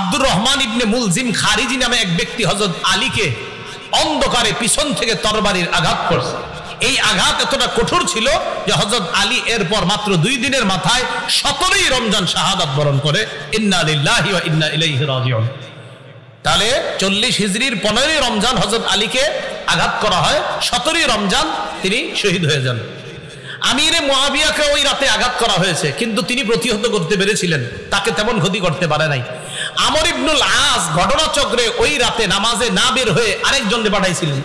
আব্দুর রহমান ইবনে মুলজিম খারিজি নামে এক ব্যক্তি হযরত আলীকে অন্ধকারে পিছন থেকে তরবারির আঘাত করছে। এই আঘাত এতটা কঠোর ছিল যে হযরত আলী এরপর মাত্র 2 দিনের মাথায় 17ই রমজান শাহাদাত বরণ করে। ইন্না লিল্লাহি ওয়া ইন্না ইলাইহি রাজিউন। তাহলে 40 হিজরির 15ই রমজান হযরত আলীকে আঘাত করা হয়, 17ই রমজান তিনি শহীদ হয়ে যান। আমিরে মুআবিয়াকে ওই রাতে আঘাত করা হয়েছে, কিন্তু তিনি প্রতিহত করতে পেরেছিলেন, তাকে তেমন ক্ষতি করতে পারে নাই। আমর ইবনুল আস ঘটনাচক্রে ওই রাতে নামাজে না বের হয়ে আরেকজনকে পাঠাইছিলেন।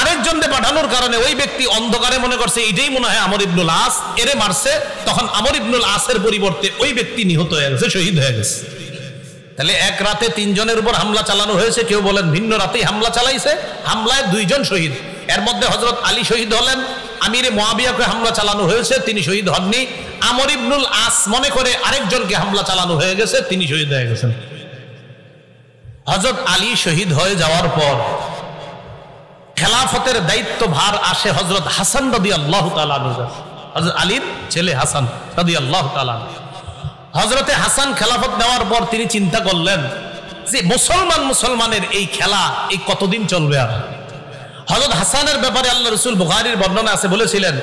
আরেকজনকে পাঠানোর কারণে ওই ব্যক্তি অন্ধকারে মনে করছে এটাই মনে হয় আমর ইবনুল আস, এরে মারছে। তখন আমর ইবনুল আসের পরিবর্তে ওই ব্যক্তি নিহত হয়ে গেছে, শহীদ হয়ে গেছে। তাহলে এক রাতে 3 জনের উপর হামলা চালানো হয়েছে, কেউ বলেন ভিন্ন রাতেই হামলা চালাইছে। হামলায় 2 জন শহীদ, এর মধ্যে হযরত আলী শহীদ হলেন। আমিরে মুআবিয়াকে হামলা চালানো হয়েছে, তিনি শহীদ হননি। আমর ইবনুল আস মনে করে আরেকজনকে হামলা চালানো হয়ে গেছে, তিনি শহীদ হয়ে গেছেন। হযরত আলী শহীদ হয়ে যাওয়ার পর খেলাফতের দায়িত্ব ভার আসে হযরত হাসান রাদিয়াল্লাহু তাআলা আনহু, হযরত আলীর ছেলে হাসান রাদিয়াল্লাহু তাআলা। হযরতে হাসান খেলাফত নেওয়ার পর তিনি চিন্তা করলেন যে মুসলমানের এই খেলা এই কতদিন চলবে। আর হযরত হাসানের ব্যাপারে আল্লাহ রাসূল বুখারীর বর্ণনা আছে, বলেছিলেন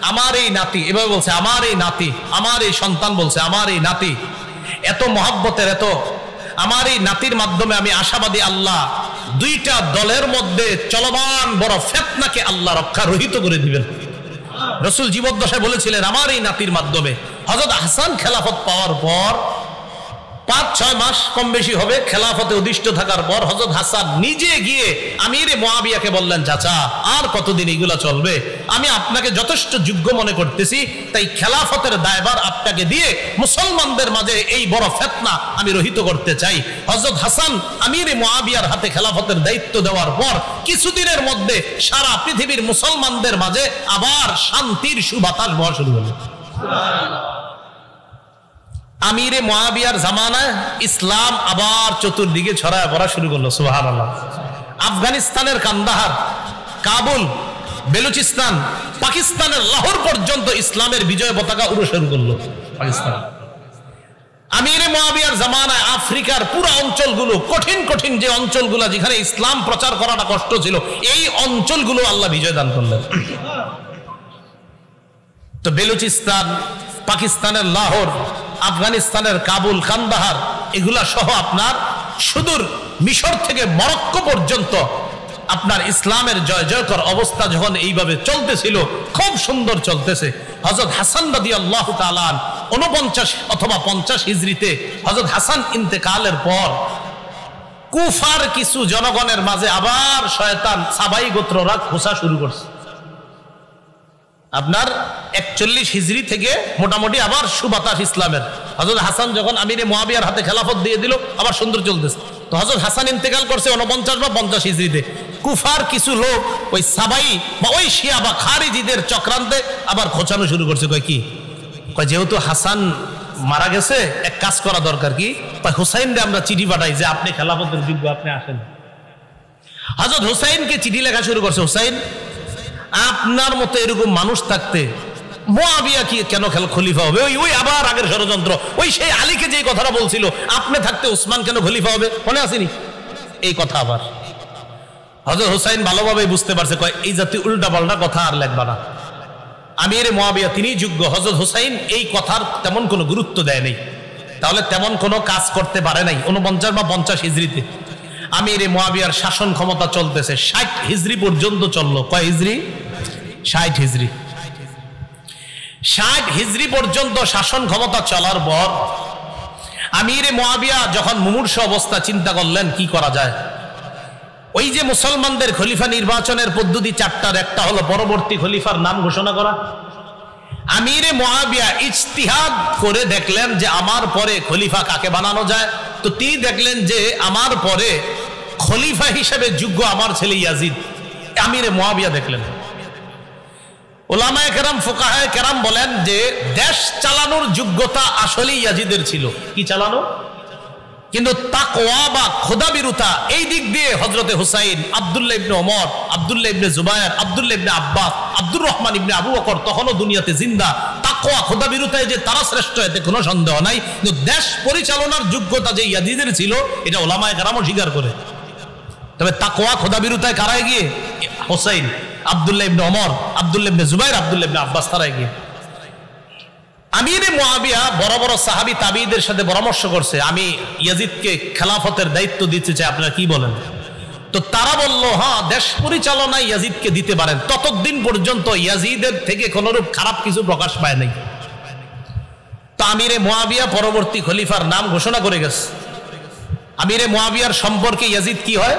আমার এই নাতি, এভাবে বলছে আমার এই নাতি, আমার এই সন্তান বলছে আমার এই নাতি এত মহব্বতের, এত আমার এই নাতির মাধ্যমে আমি আশাবাদী আল্লাহ 2টা দলের মধ্যে চলমান বড় ফিতনাকে আল্লাহ রক্ষা রহিত করে দিবেন। রাসূল জীবদ্দশায় বলেছিলেন আমার এই নাতির মাধ্যমে। হযরত হাসান খেলাফত পাওয়ার পর 5-6 মাস কম বেশি হবে খেলাফতে অধিষ্ঠ থাকার পর হযরত হাসান নিজে গিয়ে আমিরে মুআবিয়াকে বললেন, চাচা আর কতদিন এগুলা চলবে, আমি আপনাকে যথেষ্ট যোগ্য মনে করতেছি, তাই খেলাফতের দায়ভার আপনাকে দিয়ে মুসলমানদের মাঝে এই বড় ফিতনা আমি রহিত করতে চাই। হযরত হাসান আমিরে মুআবিয়ার হাতে খেলাফতের দায়িত্ব দেওয়ার পর কিছুদিনের মধ্যে সারা পৃথিবীর মুসলমানদের মাঝে আবার শান্তির সুবাতাস বওয়া শুরু হলো। আমিরে মুআবিয়ার জামানায় ইসলাম আবার চতুর্দিকে ছড়ায় পড়া শুরু করলো, সুবহানাল্লাহ। আফগানিস্তানের কান্দাহার, কাবুল, বেলুচিস্তান, পাকিস্তানের লাহোর পর্যন্ত ইসলামের বিজয় পতাকা উড়ে শুরু করলো পাকিস্তান। আমিরে মুআবিয়ার জামানায় আফ্রিকার পুরো অঞ্চলগুলো, কঠিন কঠিন যে অঞ্চলগুলো যেখানে ইসলাম প্রচার করাটা কষ্ট ছিল, এই অঞ্চলগুলো আল্লাহ বিজয় দান করলেন। তো বেলুচিস্তান, পাকিস্তানের লাহোর, আফগানিস্তানের কাবুল, কান্দাহার, এগুলা সহ আপনার সুদূর মিশর থেকে মরক্কো পর্যন্ত আপনার ইসলামের জয় জয়কর অবস্থা যখন এইভাবে চলতেছিল, খুব সুন্দর চলতেছে। হযরত হাসান রাদিয়াল্লাহু তাআলা 49 অথবা 50 হিজরিতে হযরত হাসান ইন্তেকালের পর কুফার কিছু জনগণের মাঝে আবার শয়তান সাবাই গোত্ররা খোঁচা শুরু করছে। আপনার 41 হিজরি থেকে মোটামুটি আবার সুবাতাস ইসলামের। হযরত হাসান যখন আমিরে মুআবিয়ার হাতে খেলাফত দিয়ে দিল, আবার সুন্দর চলতেছে। তো হযরত হাসান ইন্তেকাল করছে 49 বা 50 হিজরিতে। কুফার কিছু লোক ওই সাবাই বা ওই শিয়া বা খারিজিদের চক্রান্তে আবার খোঁচানো শুরু করছে। কি কয়, যেহেতু হাসান মারা গেছে, এক কাজ করা দরকার। কি হুসাইনকে আমরা চিঠি পাঠাই যে আপনি খেলাফতের যোগ্য, আপনি আসেন। হযরত হুসাইনকে চিঠি লেখা শুরু করছে, হুসাইন আপনার মতো এরকম মানুষ থাকতে মুআবিয়া কি কেন খলিফা হবে? ওই আবার আগের ষড়যন্ত্র, ওই সেই আলীকে যে কথাটা বলছিল আপনি থাকতে উসমান কেন খলিফা হবে, মনে আসেনি এই কথা? আবার হযরত হুসাইন ভালোভাবে বুঝতে পারছে, কয় এই জাতীয় উল্টাপাল্টা কথা আর লেখবা না, আমিরে মুআবিয়া তিনিই যোগ্য। হযরত হুসাইন এই কথার তেমন কোনো গুরুত্ব দেয় নাই, তাহলে তেমন কোনো কাজ করতে পারে নাই। 49 বা 50 হিজরিতে আমিরে মুআবিয়ার শাসন ক্ষমতা চলতেছে 60 হিজরি পর্যন্ত চললো। কয় হিজরি? 60 হিজরি। 60 হিজরি পর্যন্ত শাসন ক্ষমতা চলার পর আমিরে মুআবিয়া যখন মুমূর্ষু অবস্থা, চিন্তা করলেন কি করা যায়। ওই যে মুসলমানদের খলিফা নির্বাচনের পদ্ধতি 4টার, একটা হলো পরবর্তী খলিফার নাম ঘোষণা করা। আমিরে মুআবিয়া ইজতিহাদ করে দেখলেন যে আমার পরে খলিফা কাকে বানানো যায়। তো তিনি দেখলেন যে আমার পরে খলিফা হিসেবে যোগ্য আমার ছেলে ইয়াজিদ। আমিরে মুআবিয়া দেখলেন। উলামায়ে কেরাম, ফুকাহায়ে কেরাম বলেন যে দেশ চালানোর যোগ্যতা আসলে ইয়াজিদের ছিল। কি চালানো? কিন্তু তাকওয়া বা খোদাবিরুতা এই দিক দিয়ে হযরতে হুসাইন, আব্দুল্লাহ ইবনে ওমর, আব্দুল্লাহ ইবনে জুবায়ের, আব্দুল্লাহ ইবনে আব্বাস, আব্দুর রহমান ইবনে আবু বকর তখনও দুনিয়াতে জিন্দা। তাকওয়া খোদাভীরুতায় যে তারা শ্রেষ্ঠ, এতে কোনো সন্দেহ নাই। কিন্তু দেশ পরিচালনার যোগ্যতা যে ইয়াজিদের ছিল এটা ওলামায়ে কেরামও স্বীকার করে। তবে তাকওয়া খোদাভীরুতায় কারা এগিয়ে? হোসাইন, আব্দুল্লাহ ইবনে ওমর, আব্দুল্লাহ ইবনে জুবাইর, আব্দুল্লাহ ইবনে আব্বাস, তারা এগিয়ে। আমিরে মুআবিয়া বড় বড় সাহাবী তাবিঈদের সাথে পরামর্শ করছে, আমি ইয়াজিদকে খেলাফতের দায়িত্ব দিতে চাই, আপনারা কি বলেন? তো তারা বলল, হ্যাঁ, দেশ পরিচালনায় ইয়াজিদকে দিতে পারেন। ততদিন পর্যন্ত ইয়াজিদের থেকে কোনরূপ খারাপ কিছু প্রকাশ পায় নাই। তো আমিরে মুআবিয়া পরবর্তী খলিফার নাম ঘোষণা করে গেছে। আমিরে মুআবিয়ার সম্পর্কে ইয়াজিদ কি হয়?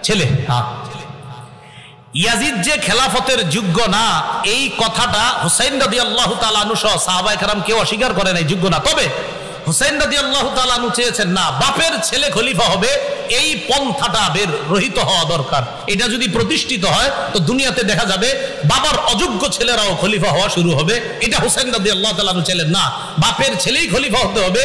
ছেলে। হ্যাঁ, ইয়াজিদ যে খেলাফতের যোগ্য না, এই কথাটা হুসাইন রাদিয়াল্লাহু তাআলা আনহু সহ সাহাবায়ে কেরাম কেউ অস্বীকার করে নাই, যোগ্য না। তবে হুসাইন রাদিয়াল্লাহু তাআলা আনহু চেয়েছেন, না, বাপের ছেলে খলিফা হবে, এই পন্থাটা বের রহিত হওয়া দরকার। এটা যদি প্রতিষ্ঠিত হয় তো দুনিয়াতে দেখা যাবে বাবার অযোগ্য ছেলেরাও খলিফা হওয়া শুরু হবে। এটা হুসাইন রাদিয়াল্লাহু তাআলা আনহু ছিলেন না, বাপের ছেলেই খলিফা হতে হবে,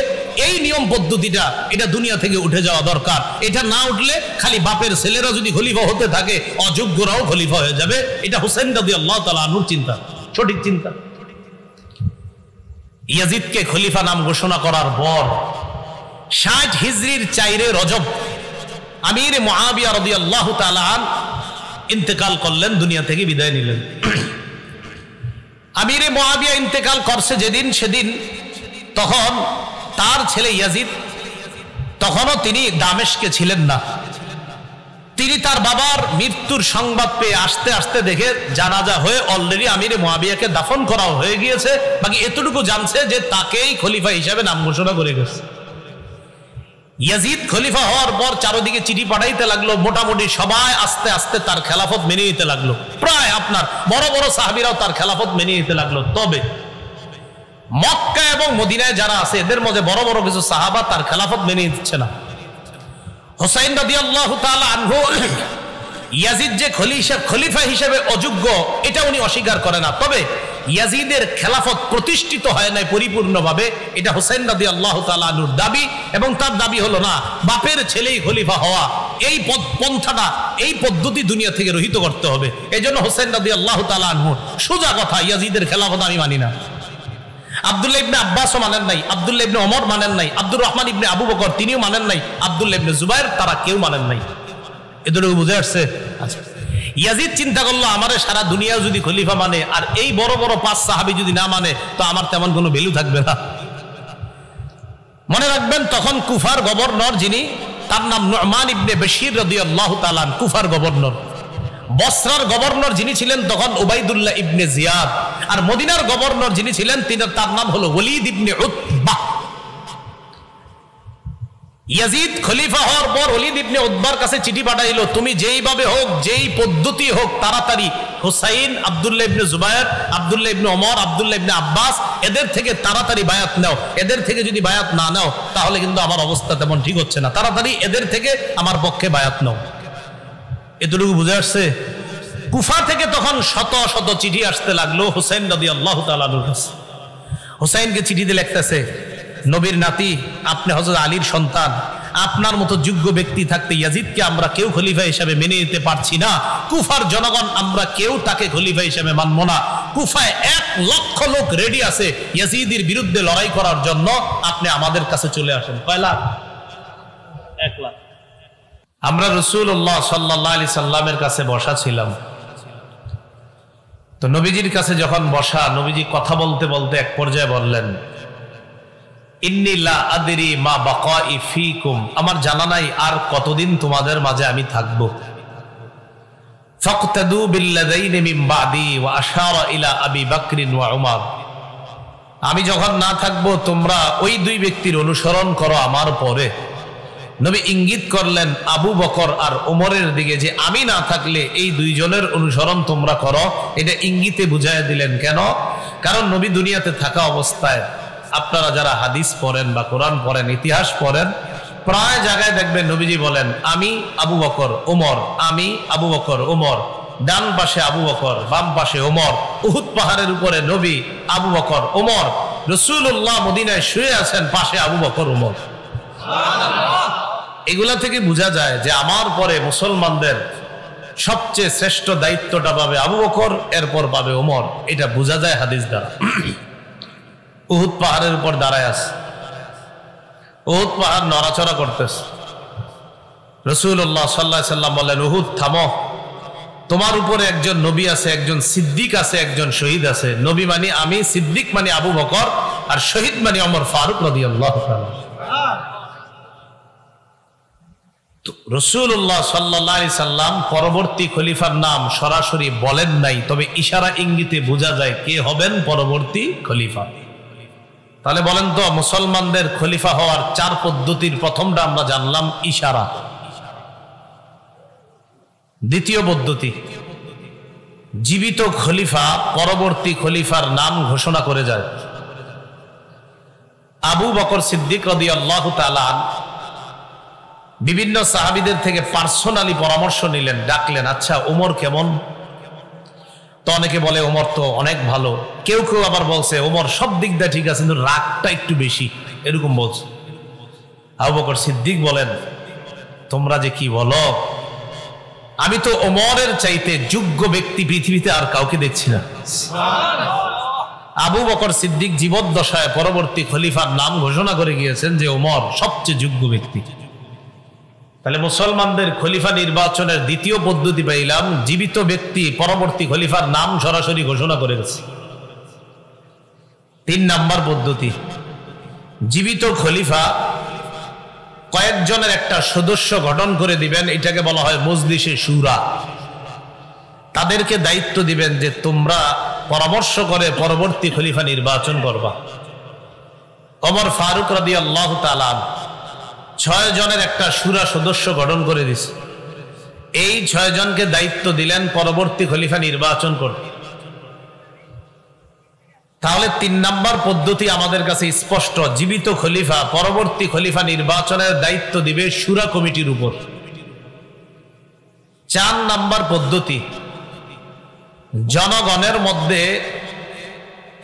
এই নিয়ম পদ্ধতিটা এটা দুনিয়া থেকে উঠে যাওয়া দরকার। এটা না উঠলে খালি বাপের ছেলেরা যদি খলিফা হতে থাকে, অযোগ্যরাও খলিফা হয়ে যাবে। এটা হুসাইন রাদিয়াল্লাহু তাআলা আনহুর চিন্তা, সঠিক চিন্তা। ইয়াজিদকে খলিফা নাম ঘোষণা করার পর 60 হিজরির 4 রজব আমির মুআবিয়া রাদিয়াল্লাহু তাআলা আনহু ইন্তেকাল করলেন, দুনিয়া থেকে বিদায় নিলেন। আমির মুআবিয়া ইন্তেকাল করছে যেদিন, সেদিন তখন তার ছেলে ইয়াজিদ, তখনও তিনি দামেস্কে ছিলেন না। তিনি তার বাবার মৃত্যুর সংবাদ পেয়ে আসতে আসতে দেখে জানাজা হয়ে অলরেডি আমিরে মুআবিয়াকে দাফন করা হয়ে গিয়েছে। বাকি এতটুকু জানছে যে তাকেই খলিফা হিসেবে নাম ঘোষণা করে গেছে। ইয়াজিদ খলিফা হওয়ার পর চারদিকে চিঠি পাঠাইতে লাগলো, মোটামুটি সবাই আস্তে আস্তে তার খেলাফত মেনে নিতে লাগলো। প্রায় আপনার বড় বড় সাহাবীরাও তার খেলাফত মেনে নিতে লাগলো। তবে মক্কা এবং মদিনায় যারা আছে এদের মধ্যে বড় বড় কিছু সাহাবা তার খেলাফত মেনে নিচ্ছে না। হুসাইন রাদিয়াল্লাহু তাআলা আনহু ইয়াজিদ যে খলিফা হিসেবে অযোগ্য এটা উনি অস্বীকার করে না। তবে ইয়াজিদের খেলাফত প্রতিষ্ঠিত হয় নাই পরিপূর্ণভাবে, এটা হুসাইন রাদিয়াল্লাহু তাআলা আনহুর দাবি। এবং তার দাবি হলো, না, বাপের ছেলেই খলিফা হওয়া, এই পন্থাটা, এই পদ্ধতি দুনিয়া থেকে রহিত করতে হবে। এজন্য হুসাইন রাদিয়াল্লাহু তাআলা আনহু সোজা কথা, ইয়াজিদের খেলাফত আমি মানি না। আব্দুল্লাহ ইবনে আব্বাসও মানেন নাই, আব্দুল্লাহ ইবনে ওমর মানেন নাই, আব্দুর রহমান ইবনে আবু বকর তিনিও মানেন নাই, আব্দুল্লাহ ইবনে জুবাইর তারা কেউ মানেন নাই। এতটুকু বুঝে আসছে? আচ্ছা, ইয়াজিদ চিন্তা করলো, আমারে সারা দুনিয়া যদি খলিফা মানে আর এই বড় বড় 5 সাহাবী যদি না মানে, তো আমার তেমন কোনো ভ্যালু থাকবে না। মনে রাখবেন, তখন কুফার গভর্নর যিনি, তার নাম নু'মান ইবনে বশির রাদিয়াল্লাহু তাআলা, কুফার গভর্নর। বসরার গভর্নর যিনি ছিলেন তখন উবাইদুল্লাহ ইবনে জিয়াদ। আর মদিনার গভর্নর যিনি ছিলেন তার নাম হলো ওয়ালিদ ইবনে উতবাহ। ইয়াজিদ খলিফা হওয়ার পর ওয়ালিদ ইবনে উতবার কাছে চিঠি পাঠাইলো, তুমি যেইভাবে হোক, যেই পদ্ধতি হোক, তাড়াতাড়ি হুসাইন, আব্দুল্লাহ ইবনে জুবাইর, আব্দুল্লাহ ইবনে ওমর, আব্দুল্লাহ ইবনে আব্বাস এদের থেকে তাড়াতাড়ি বায়াত নাও। এদের থেকে যদি বায়াত না নাও তাহলে কিন্তু আমার অবস্থা তেমন ঠিক হচ্ছে না, তাড়াতাড়ি এদের থেকে আমার পক্ষে বায়াত নাও। এতটুকু বুঝে আসছে? কুফা থেকে তখন শত শত চিঠি আসতে লাগলো হুসাইন রাদিয়াল্লাহু তাআলা আনহুর কাছে। হুসাইনকে চিঠিতে লিখতেছে, নবীর নাতি, আপনি হযরত আলীর সন্তান, আপনার মতো যোগ্য ব্যক্তি থাকতে ইয়াজিদকে আমরা কেউ খলিফা হিসেবে মেনে নিতে পারছি না। কুফার জনগণ আমরা কেউ তাকে খলিফা হিসেবে মানব না। কুফায় 1 লক্ষ লোক রেডি আছে ইয়াজিদের বিরুদ্ধে লড়াই করার জন্য, আপনি আমাদের কাছে চলে আসেন। কয় লাখ? 1 লাখ। আমরা রাসূলুল্লাহ সাল্লাল্লাহু আলাইহি সাল্লামের কাছে বসা ছিলাম। তো নবীজির কাছে যখন বসা, নবীজি কথা বলতে বলতে এক পর্যায়ে বললেন, ইন্নী লা আদরি মা বাকাই ফীকুম, আমার জানা নাই আর কতদিন তোমাদের মাঝে আমি থাকব। ফাকতাদু বিল্লাযাইনি মিন বাদি ওয়া আশারা ইলা আবি বকর ওয়া উমর, আমি যখন না থাকব তোমরা ওই 2 ব্যক্তির অনুসরণ করো আমার পরে। নবী ইঙ্গিত করলেন আবু বকর আর ওমরের দিকে, যে আমি না থাকলে এই 2 জনের অনুসরণ তোমরা করো। এটা ইঙ্গিতে বুঝাইয়া দিলেন। কেন? কারণ নবী দুনিয়াতে থাকা অবস্থায়, আপনারা যারা হাদিস পড়েন বা কোরআন পড়েন, ইতিহাস পড়েন, প্রায় জায়গায় দেখবেন নবীজি বলেন আমি আবু বকর ওমর, আমি আবু বকর ওমর, ডান পাশে আবু বকর, বাম পাশে ওমর। উহুদ পাহাড়ের উপরে নবী, আবু বকর ওমর। রাসূলুল্লাহ মদিনায় শুয়ে আছেন, পাশে আবু বকর ওমর। এগুলা থেকে বোঝা যায় যে আমার পরে মুসলমানদের সবচেয়ে শ্রেষ্ঠ দায়িত্বটা পাবে আবু বকর, এরপর পাবে ওমর। এটা বোঝা যায় হাদিস দ্বারা। উহুদ পাহাড়ের উপর দাঁড়ায় আছে, উহুদ পাহাড় নড়াচড়া করতেছে। রাসূলুল্লাহ সাল্লাল্লাহু আলাইহি সাল্লাম বললেন, উহুদ থামো, তোমার উপরে একজন নবী আছে, একজন সিদ্দিক আছে, একজন শহীদ আছে। নবী মানে আমি, সিদ্দিক মানে আবু বকর, আর শহীদ মানে ওমর ফারুক রাদিয়াল্লাহু তাআলা। রাসূলুল্লাহ সাল্লাল্লাহু আলাইহি সাল্লাম পরবর্তী খলিফার নাম সরাসরি বলেন নাই, তবে ইশারা ইঙ্গিতে বোঝা যায় কে হবেন পরবর্তী খলিফা। তাহলে বলেন তো, মুসলমানদের খলিফা হওয়ার 4 পদ্ধতির প্রথমটা আমরা জানলাম ইশারা। দ্বিতীয় পদ্ধতি, জীবিত খলিফা পরবর্তী খলিফার নাম ঘোষণা করে যায়। আবু বকর সিদ্দিক রাদিয়াল্লাহু তাআলা বিভিন্ন সাহাবীদের থেকে পার্সোনালি পরামর্শ নিলেন, ডাকলেন, আচ্ছা ওমর কেমন? তো অনেকে বলে ওমর তো অনেক ভালো, কেউ কেউ আবার বলছে ওমর সব দিক দিয়ে ঠিক আছে কিন্তু রাগটা একটু বেশি, এরকম বলছে। আবু বকর সিদ্দিক বলেন, তোমরা যে কি বলো, আমি তো ওমরের চাইতে যোগ্য ব্যক্তি পৃথিবীতে আর কাউকে দেখছি না। আবু বকর সিদ্দিক জীবদ্দশায় পরবর্তী খলিফার নাম ঘোষণা করে গিয়েছেন যে ওমর সবচেয়ে যোগ্য ব্যক্তি। তাহলে মুসলমানদের খলিফা নির্বাচনের দ্বিতীয় পদ্ধতি পাইলাম, জীবিত ব্যক্তি পরবর্তী খলিফার নাম সরাসরি ঘোষণা করে গেছে। 3 নাম্বার পদ্ধতি, জীবিত খলিফা কয়েকজনের একটা সদস্য গঠন করে দিবেন, এটাকে বলা হয় মজলিসে শুরা। তাদেরকে দায়িত্ব দিবেন যে তোমরা পরামর্শ করে পরবর্তী খলিফা নির্বাচন করবা। ওমর ফারুক রাদিয়াল্লাহু তাআলা 6 জনের একটা শুরা সদস্য গঠন করে দিছে। এই 6 জনকে দায়িত্ব দিলেন পরবর্তী খলিফা নির্বাচন করতে। তাহলে 3 নাম্বার পদ্ধতি আমাদের কাছে স্পষ্ট, জীবিত খলিফা পরবর্তী খলিফা নির্বাচনের দায়িত্ব দিবে শুরা কমিটির উপর। 4 নাম্বার পদ্ধতি, জনগণের মধ্যে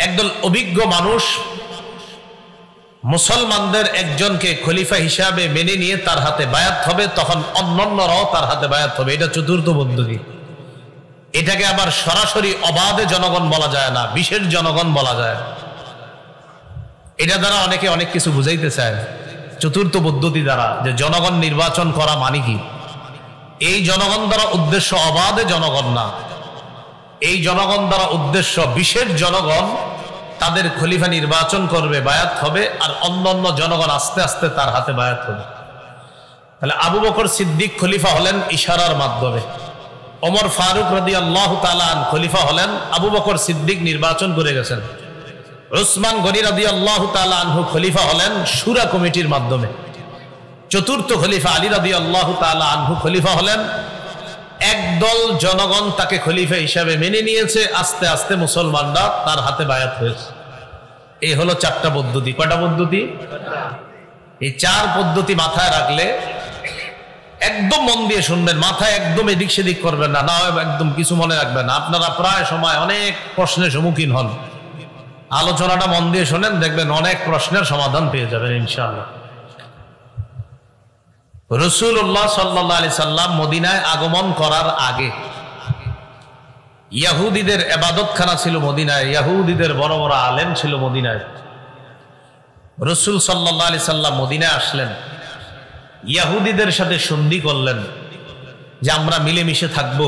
একদল অভিজ্ঞ মানুষ মুসলমানদের একজনকে খলিফা হিসাবে মেনে নিয়ে তার হাতে বায়াত হবে, তখন অন্যান্যরাও তার হাতে বায়াত হবে। এটা 4র্থ পদ্ধতি। এটাকে আবার সরাসরি অবাধে জনগণ বলা যায় না, বিশেষ জনগণ বলা যায়। এটা দ্বারা অনেকে অনেক কিছু বুঝাইতে চায় 4র্থ পদ্ধতি দ্বারা, যে জনগণ নির্বাচন করা মানে কি। এই জনগণ দ্বারা উদ্দেশ্য অবাধে জনগণ না, এই জনগণ দ্বারা উদ্দেশ্য বিশেষ জনগণ তাদের খলিফা নির্বাচন করবে, বায়াত হবে, আর অন্যান্য জনগণ আস্তে আস্তে তার হাতে বায়াত হবে। তাহলে আবু বকর সিদ্দিক খলিফা হলেন ইশারার মাধ্যমে, ওমর ফারুক রাদিয়াল্লাহু তাআলা খলিফা হলেন, আবু বকর সিদ্দিক নির্বাচন করে গেছেন। উসমান গনি রাদিয়াল্লাহু তাআলা আনহু খলিফা হলেন শুরা কমিটির মাধ্যমে। 4র্থ খলিফা আলী রাদিয়াল্লাহু তাআলা আনহু খলিফা হলেন, একদল জনগণ তাকে খলিফা হিসাবে মেনে নিয়েছে, আস্তে আস্তে মুসলমানরা তার হাতে বায়াত হয়েছে। এই হলো 4টা পদ্ধতি। কয়টা পদ্ধতি? এই 4 পদ্ধতি মাথায় রাখলে, একদম মন দিয়ে শুনবেন, মাথায় একদম এদিক সেদিক করবেন না, না একদম কিছু মনে রাখবেন না। আপনারা প্রায় সময় অনেক প্রশ্নের সম্মুখীন হন, আলোচনাটা মন দিয়ে শোনেন, দেখবেন অনেক প্রশ্নের সমাধান পেয়ে যাবেন ইনশাআল্লাহ। রাসূলুল্লাহ সাল্লাল্লাহু আলাইহি সাল্লাম মদিনায় আগমন করার আগে ইহুদিদের ইবাদতখানা ছিল মদিনায়, ইহুদিদের বড় বড় আলেম ছিল মদিনায়। রাসূল সাল্লাল্লাহু আলাইহি সাল্লাম মদিনায় আসলেন, ইহুদিদের সাথে সন্ধি করলেন যে আমরা মিলেমিশে থাকবো,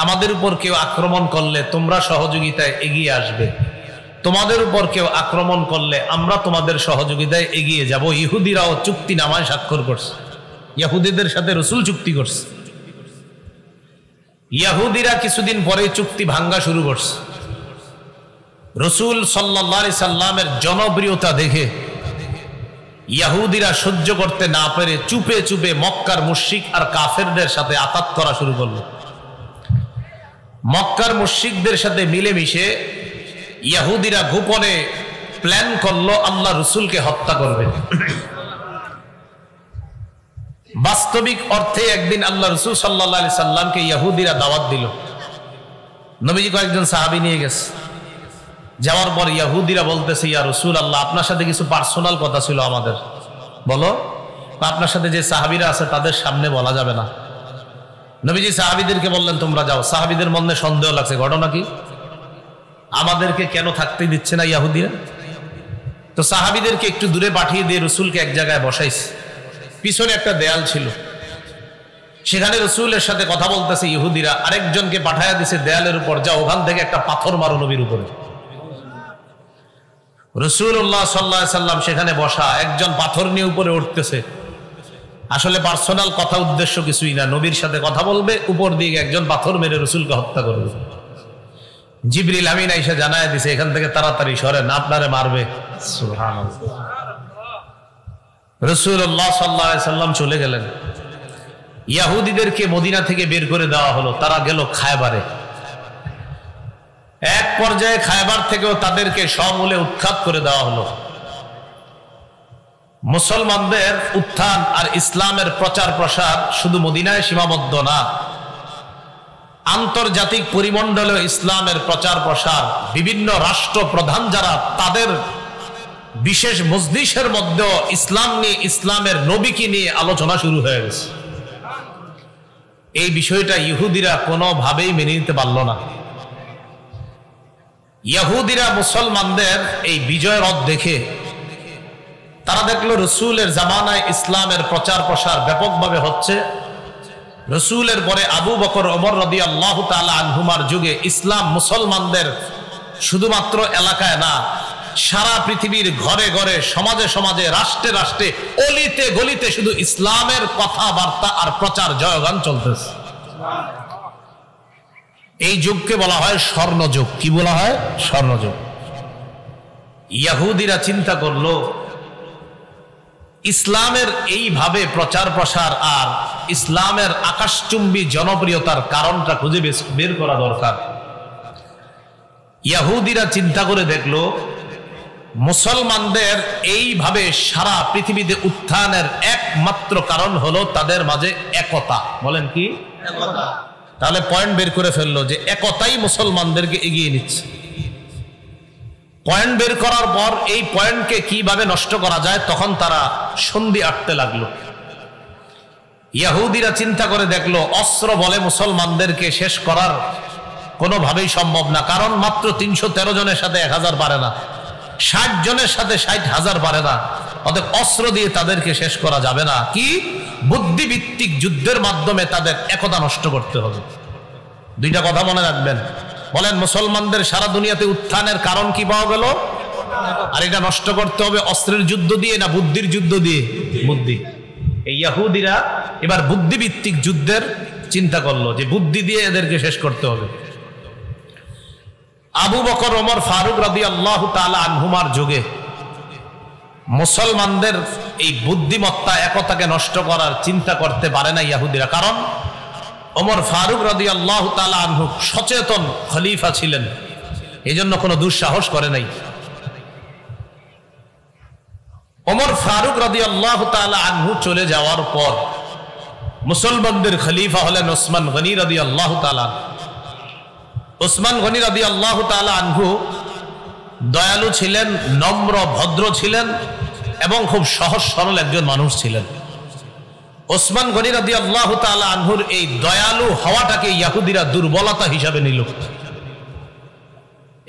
আমাদের উপর কেউ আক্রমণ করলে তোমরা সহযোগিতায় এগিয়ে আসবে, তোমাদের উপর কেউ আক্রমণ করলে আমরা তোমাদের সহযোগিতায় এগিয়ে যাব। ইহুদিরাও চুক্তি নামায় স্বাক্ষর করছে, ইহুদিদের সাথে রাসূল চুক্তি করছে। ইহুদিরা কিছুদিন পরে চুক্তি ভাঙ্গা শুরু করছে। রাসূল সাল্লাল্লাহু আলাইহি সাল্লামের জনপ্রিয়তা দেখে ইহুদিরা সহ্য করতে না পেরে চুপে চুপে মক্কার মুশরিক আর কাফেরদের সাথে আতাত করা শুরু করলো। মক্কার মুশরিকদের সাথে মিলেমিশে ইহুদিরা গোপনে প্ল্যান করলো আল্লাহ রাসূলকে হত্যা করবে। বাস্তবিক অর্থে একদিন আল্লাহ রাসূল সাল্লাল্লাহু আলাইহি সাল্লামকে ইহুদিরা দাওয়াত দিল। নবীজি কয়েকজন সাহাবী নিয়ে গেছে। যাওয়ার পর ইহুদিরা বলতেছে, ইয়া রাসূলুল্লাহ, আপনার সাথে কিছু পার্সোনাল কথা ছিল আমাদের, বলো। আপনার সাথে যে সাহাবীরা আছে তাদের সামনে বলা যাবে না। নবীজি সাহাবীদেরকে বললেন তোমরা যাও। সাহাবীদের মনে সন্দেহ লাগছে, ঘটনা কি, আমাদেরকে কেন থাকতে দিচ্ছে না ইহুদিরা? তো সাহাবীদেরকে একটু দূরে পাঠিয়ে দিয়ে রসুলকে এক জায়গায় বসাইছে। পিছনে একটা দেয়াল ছিল, সেখানে রসুলের সাথে কথা বলতেছে ইহুদিরা। আরেকজনকে পাঠাইয়া দিছে দেয়ালের উপর, যা ওখান থেকে একটা পাথর মারো নবীর উপরে। রাসূলুল্লাহ সাল্লাল্লাহু আলাইহি সাল্লাম সেখানে বসা, একজন পাথর নিয়ে উপরে উঠতেছে। আসলে পার্সোনাল কথা, উদ্দেশ্য কিছুই না, নবীর সাথে কথা বলবে, উপর দিকে একজন পাথর মেরে রসুলকে হত্যা করবে। জিবরিল আমিন আইসা জানায় দিছে এখান থেকে তাড়াতাড়ি সরেন, আপনারে মারবে। সুবহানাল্লাহ। রাসূলুল্লাহ সাল্লাল্লাহু আলাইহি সাল্লাম চলে গেলেন। ইহুদিদেরকে মদিনা থেকে বের করে দেওয়া হলো, তারা গেল খায়বারে। এক পর্যায়ে খায়বার থেকেও তাদেরকে সমূলে উৎখাত করে দেওয়া হলো। মুসলমানদের উত্থান আর ইসলামের প্রচার প্রসার শুধু মদিনায় সীমাবদ্ধ না, আন্তর্জাতিক পরিমণ্ডলে ইসলামের প্রচার প্রসার, বিভিন্ন রাষ্ট্র প্রধান যারা, তাদের বিশেষ মজলিসের মধ্যে ইসলাম নিয়ে, ইসলামের নবীকে নিয়ে আলোচনা শুরু হয়ে গেছে। এই বিষয়টা ইহুদিরা কোনোভাবেই মেনে নিতে পারল না। ইহুদিরা মুসলমানদের এই বিজয় রথ দেখে তারা দেখলো রসুলের জামানায় ইসলামের প্রচার প্রসার ব্যাপকভাবে হচ্ছে। রসুলের পরে আবু বকর, ওমর রাদিয়াল্লাহু তাআলা আনহুমার যুগে ইসলাম মুসলমানদের শুধুমাত্র এলাকায় না, সারা পৃথিবীর ঘরে ঘরে, সমাজে সমাজে, রাষ্ট্রে রাষ্ট্রে, অলিতে গলিতে শুধু ইসলামের কথাবার্তা আর প্রচার জয়গান চলতেছে। এই যুগকে বলা হয় স্বর্ণযুগ। কি বলা হয়? স্বর্ণযুগ। ইহুদিরা চিন্তা করলো ইসলামের এইভাবে প্রচার প্রসার আর ইসলামের আকাশচুম্বী জনপ্রিয়তার কারণটা খুঁজে বের করা দরকার। ইহুদিরা চিন্তা করে দেখলো মুসলমানদের এইভাবে সারা পৃথিবীতে উত্থানের একমাত্র কারণ হলো তাদের মাঝে একতা। বলেন কি? একতা। তাহলে পয়েন্ট বের করে ফেললো যে একতাই মুসলমানদেরকে এগিয়ে নিচ্ছে। পয়েন্ট বের করার পর এই পয়েন্টকে কিভাবে নষ্ট করা যায়, তখন তারা সন্ধি আটতে লাগলো। ইহুদিরা চিন্তা করে দেখলো অস্ত্র বলে মুসলমানদেরকে শেষ করার কোনোভাবেই সম্ভব না, কারণ মাত্র 313 জনের সাথে 1000 পারে না, 60 জনের সাথে 60,000 পারে না। অতএব অস্ত্র দিয়ে তাদেরকে শেষ করা যাবে না। কি? বুদ্ধিভিত্তিক যুদ্ধের মাধ্যমে তাদের একতা নষ্ট করতে হবে। দুইটা কথা মনে রাখবেন। বলেন, মুসলমানদের সারা দুনিয়াতে উত্থানের কারণ কি পাওয়া গেল? আর এটা নষ্ট করতে হবে অস্ত্রের যুদ্ধ দিয়ে না বুদ্ধির যুদ্ধ দিয়ে? বুদ্ধি। এই ইহুদিরা এবার বুদ্ধিভিত্তিক যুদ্ধের চিন্তা করলো যে বুদ্ধি দিয়ে এদেরকে শেষ করতে হবে। আবু বকর, ওমর ফারুক রাদিয়াল্লাহু তাআলা আনহুমার যুগে মুসলমানদের এই বুদ্ধিমত্তা, একতাকে নষ্ট করার চিন্তা করতে পারে না ইহুদিরা। কারণ ওমর ফারুক রাদিয়াল্লাহু তাআলা আনহু সচেতন খলিফা ছিলেন, এই জন্য কোনো দুঃসাহস করে নাই। ওমর ফারুক রাদিয়াল্লাহু তাআলা আনহু চলে যাওয়ার পর মুসলমানদের খলিফা হলেন ওসমান গনি রাদিয়াল্লাহু তাআলা। ওসমান গনি রাদিয়াল্লাহু তাআলা আনহু দয়ালু ছিলেন, নম্র ভদ্র ছিলেন এবং খুব সহজ সরল একজন মানুষ ছিলেন। ওসমান গনি রাদিয়াল্লাহু তাআলা আনহুর এই দয়ালু হওয়াটাকে ইহুদিরা দুর্বলতা হিসাবে নিল।